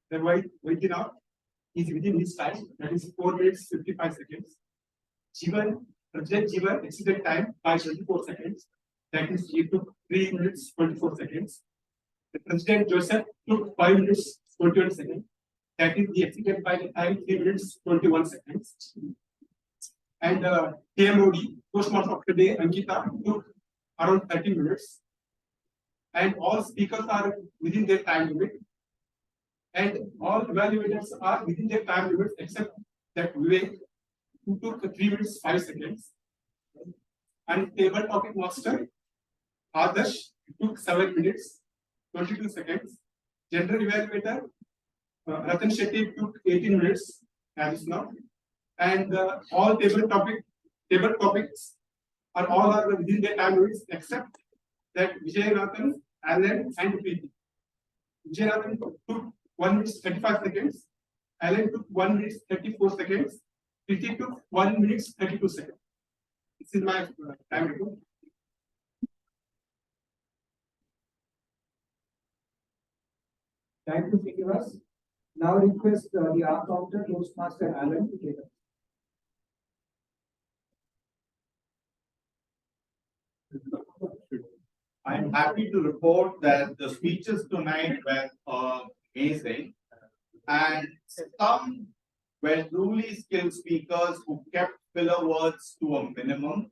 [SPEAKER 5] the Vaidinath, is within his time, that is 4 minutes 55 seconds. President Jivan exceeded time by 24 seconds, that is he took 3 minutes 24 seconds. The President Joseph took 5 minutes 21 seconds, that is he exceeded by the time 3 minutes 21 seconds. And TMOD, Toastmaster of the day, Ankita, took around 30 minutes. And all speakers are within their time limit. And all evaluators are within their time limit except that Vivek, who took 3 minutes 5 seconds. And table topic master, Adarsh, took 7 minutes 22 seconds. General evaluator, Ratan Shetty took 18 minutes as is now. And all table topics are within their time limits except that Vijay Alan and Preeti. Vijay took 1 minute 35 seconds. Alan took 1 minute 34 seconds. Preeti took 1 minute 32 seconds. This is my time report.
[SPEAKER 4] Thank you, Srinivas. Now request the art counter Toastmaster Alan to take up.
[SPEAKER 6] I'm happy to report that the speeches tonight were amazing, and some were truly skilled speakers who kept filler words to a minimum,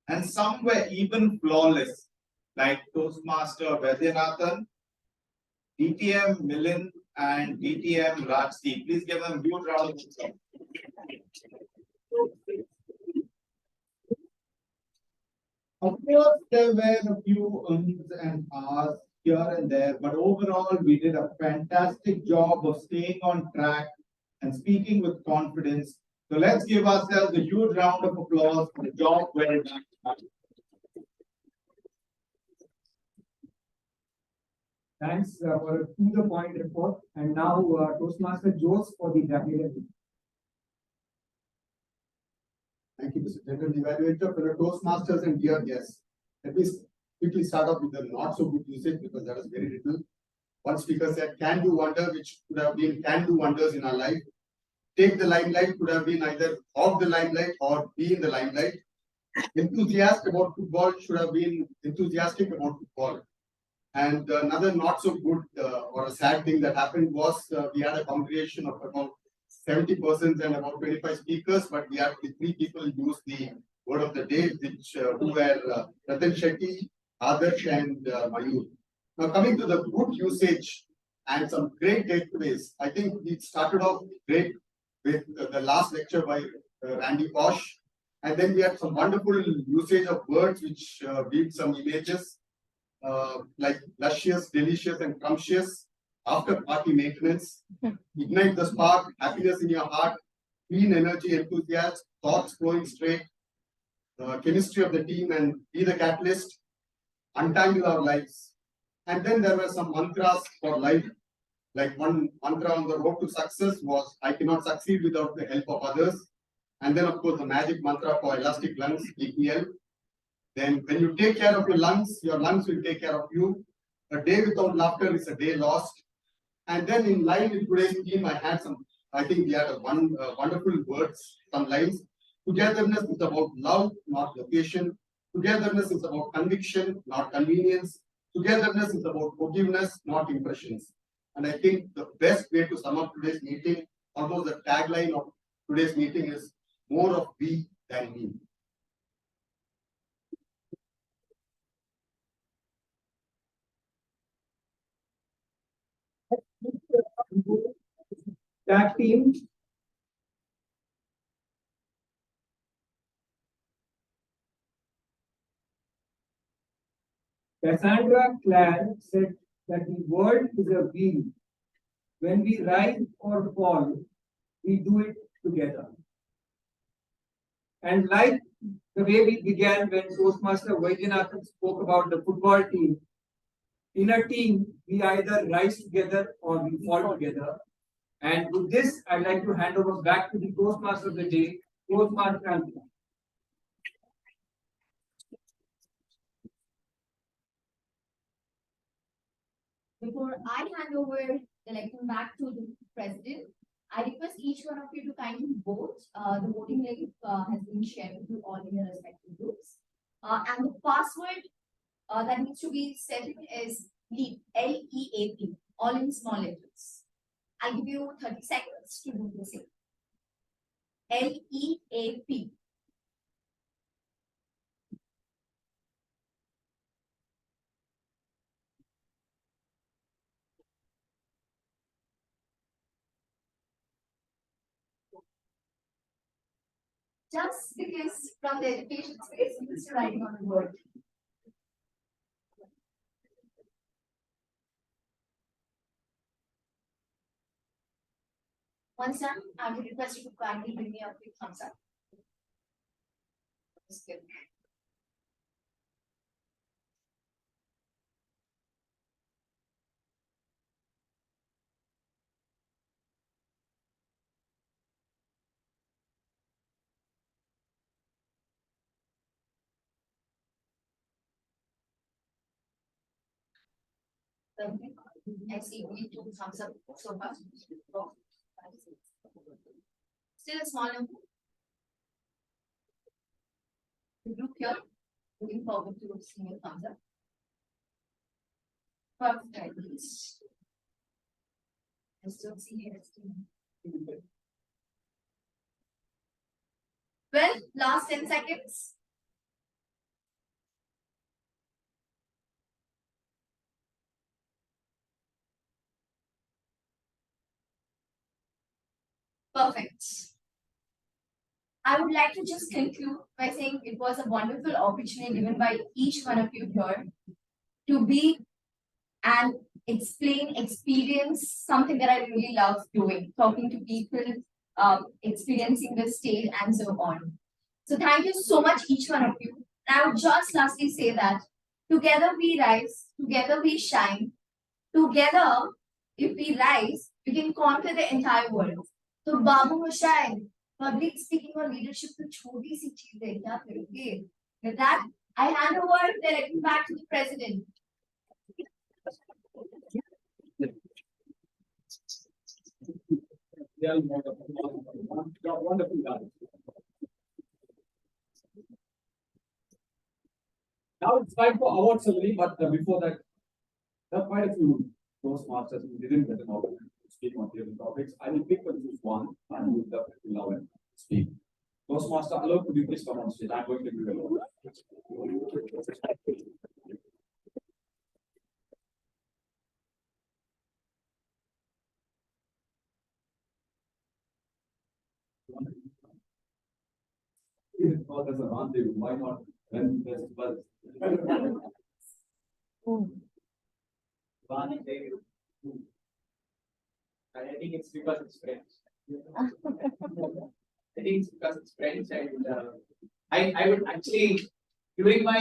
[SPEAKER 6] and some were even flawless, like Toastmaster Vaidyanathan, DTM Milind, and DTM Rajdeep. Please give them a huge round of applause. Of course, there were a few ums and ahs here and there, but overall, we did a fantastic job of staying on track and speaking with confidence. So let's give ourselves a huge round of applause for the job well done.
[SPEAKER 4] Thanks for a to-the-point report. And now Toastmaster Jose for the Daffodils.
[SPEAKER 1] Thank you, Mr. General Evaluator, for the Toastmasters and dear guests. Let me quickly start off with the not so good usage because that was very little. One speaker said, can do wonder, which could have been can do wonders in our life. Take the limelight could have been either off the limelight or be in the limelight. Enthusiastic about football should have been enthusiastic about football. And another not so good or a sad thing that happened was we had a congregation of about 70 persons and about 25 speakers, but we had 3 people use the word of the day, which who were Ratan Shetty, Adarsh, and Mayur. Now coming to the good usage and some great takeaways, I think we started off great with the last lecture by Randy Posh, and then we had some wonderful usage of words which weaved some images like luscious, delicious, and scrumptious. After party maintenance, ignite the spark, happiness in your heart, clean energy, enthusiasm, thoughts flowing straight, chemistry of the team, and be the catalyst, untangle our lives. And then there were some mantras for life. Like one mantra on the road to success was, I cannot succeed without the help of others. And then, of course, the magic mantra for elastic lungs, EPL. Then when you take care of your lungs will take care of you. A day without laughter is a day lost. And then in line with today's theme, I think we had wonderful words, some lines. Togetherness is about love, not location. Togetherness is about conviction, not convenience. Togetherness is about forgiveness, not impressions. And I think the best way to sum up today's meeting, almost the tagline of today's meeting is more of we than me.
[SPEAKER 4] Tag team. Cassandra Clare said that the world is a wheel. When we rise or fall, we do it together. And like the way we began when Toastmaster Vaidyanathan spoke about the football team, in a team, we either rise together or we fall together. And with this, I'd like to hand over back to the Toastmaster of the day, Toastmaster Ankita.
[SPEAKER 3] Before I hand over the lectern back to the president, I request each one of you to kindly vote. The voting link has been shared with you all in your respective groups. And the password that needs to be set in is LEAP, L-E-A-P, all in small letters. I'll give you 30 seconds to do the same. L-E-A-P. Just because from the education space, it's writing on the board. Once done, I would request you to kindly give me a quick thumbs up. Skip. I see only 2 thumbs up so far. Still a small number. The group here, looking forward to seeing your thumbs up. Perfect, I still see here. Well, last 10 seconds. Perfect. I would like to just conclude by saying it was a wonderful opportunity given by each one of you here to be and explain, experience something that I really love doing, talking to people, experiencing the stage and so on. So thank you so much, each one of you. And I would just lastly say that together we rise, together we shine, together if we rise, we can conquer the entire world. So Babu Hussain, public speaking or leadership to छोटी सी चीज है क्या करोगे? With that, I hand over the lectern back to the president.
[SPEAKER 4] Wonderful, guys. Now it's time for award ceremony, but before that, there are quite a few Toastmasters who didn't get an opportunity to speak on different topics. I will pick and choose one and would definitely allow him to speak. Toastmaster, hello, could you please come on stage? I'm going to give you a look. Oh, there's a rendezvous. Why not? When there's a buzz.
[SPEAKER 9] I think it's because it's French. I think it's because it's French, and I would actually, during my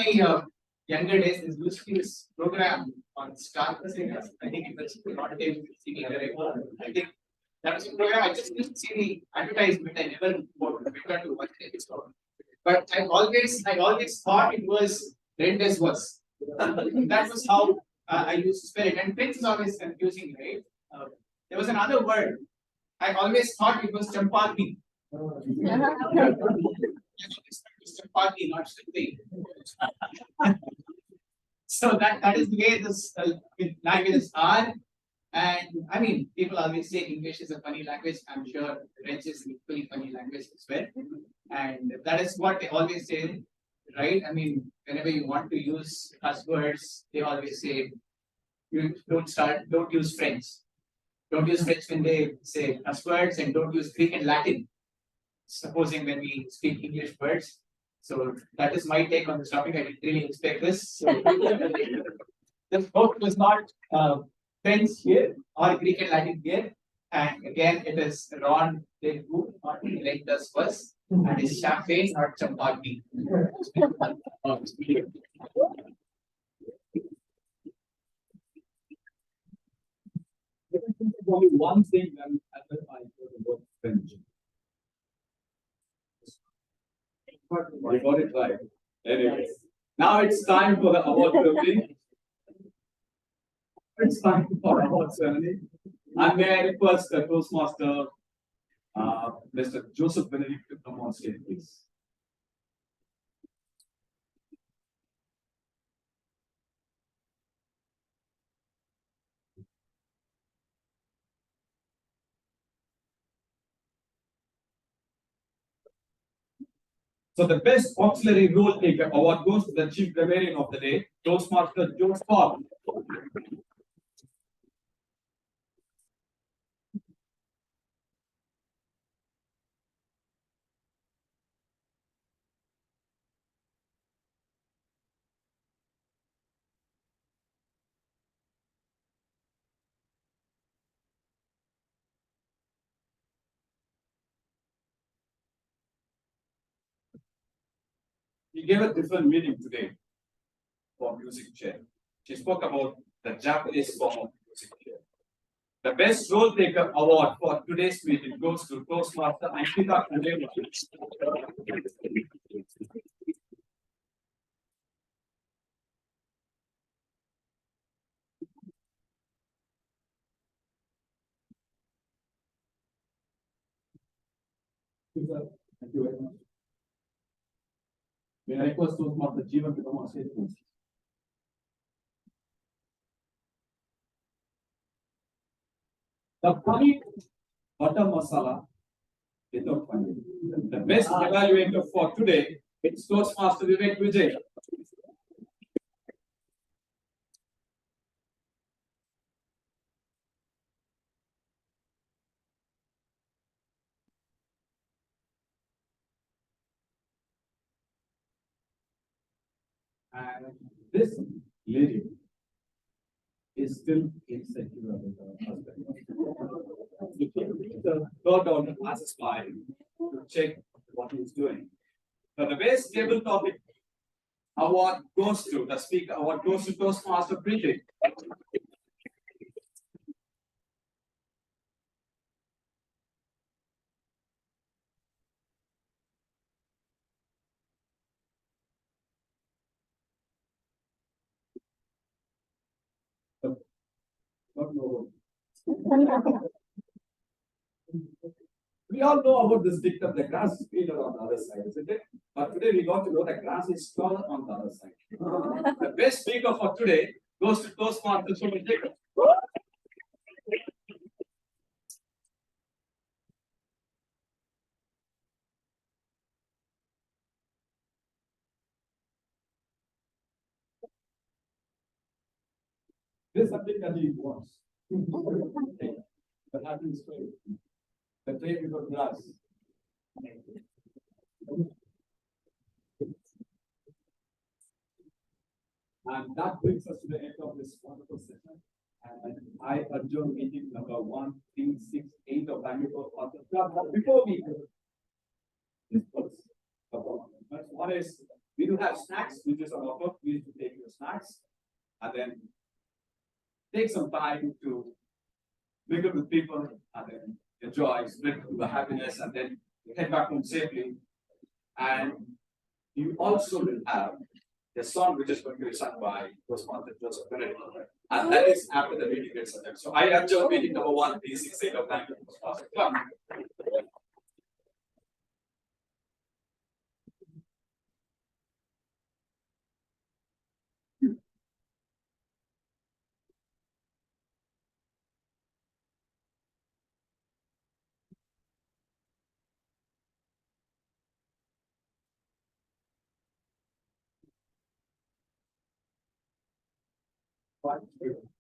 [SPEAKER 9] younger days, there used to be this program on Star Singers. I think it was not able to sing I think that was a program. I just didn't see the advertisement. I never went to watch the episode. But I always thought it was Rendezvous. That was how I used to spell it. And French is always confusing, right? There was another word. I always thought it was Champati. Champati, not something. So that is the way this languages are. And I mean, people always say English is a funny language. I'm sure French is an equally funny language as well. And that is what they always say, right? I mean, whenever you want to use buzzwords, they always say, you don't use French. Don't use French when they say buzzwords, and don't use Greek and Latin, supposing when we speak English words. So that is my take on this topic. I didn't really expect this. So the vote was not French here or Greek and Latin here. And again, it is Rendezvous, not Rendezvous, and it's champagne, not Champati.
[SPEAKER 4] Only one thing when at the time for the word French. We got it right. Anyways, now it's time for the award ceremony.
[SPEAKER 13] It's time for award ceremony. And may I request the Toastmaster, Mr. Joseph Benedict to come on stage, please. So the best auxiliary role taker award goes to the chief grammarian of the day, Toastmaster George Paul. He gave a different meaning today for music chair. She spoke about the Japanese form of music chair. The best role taker award for today's meeting goes to Toastmaster Ankita Kandeva. Thank you very much. May I request Toastmaster Jeevan to come on stage, please? The paneer butter masala without paneer. The best evaluator for today is Toastmaster Vivek Vijay. And this lady is still insecure about her husband. The third order passes by to check what he's doing. So the best table topic award goes to the speaker award goes to Toastmaster Preeti. We all know about this dictum, the grass is greener on the other side, isn't it? But today we got to know the grass is taller on the other side. The best speaker for today goes to Toastmaster Jacob. This is something that he wants. But happens to the tray without glass. And that brings us to the end of this wonderful session. And I adjourn meeting number 1368 of Bangalore Author Club. But before we discuss about one is we do have snacks, which is an offer. Please to take your snacks and then take some time to mingle with people and then enjoy, spread the happiness, and then head back home safely. And you also will have a song which is going to be sung by Toastmaster Joseph Benedict. And that is after the meeting gets ended. So I adjourn meeting number 1368 of Bangalore Toastmasters Club. Thank you.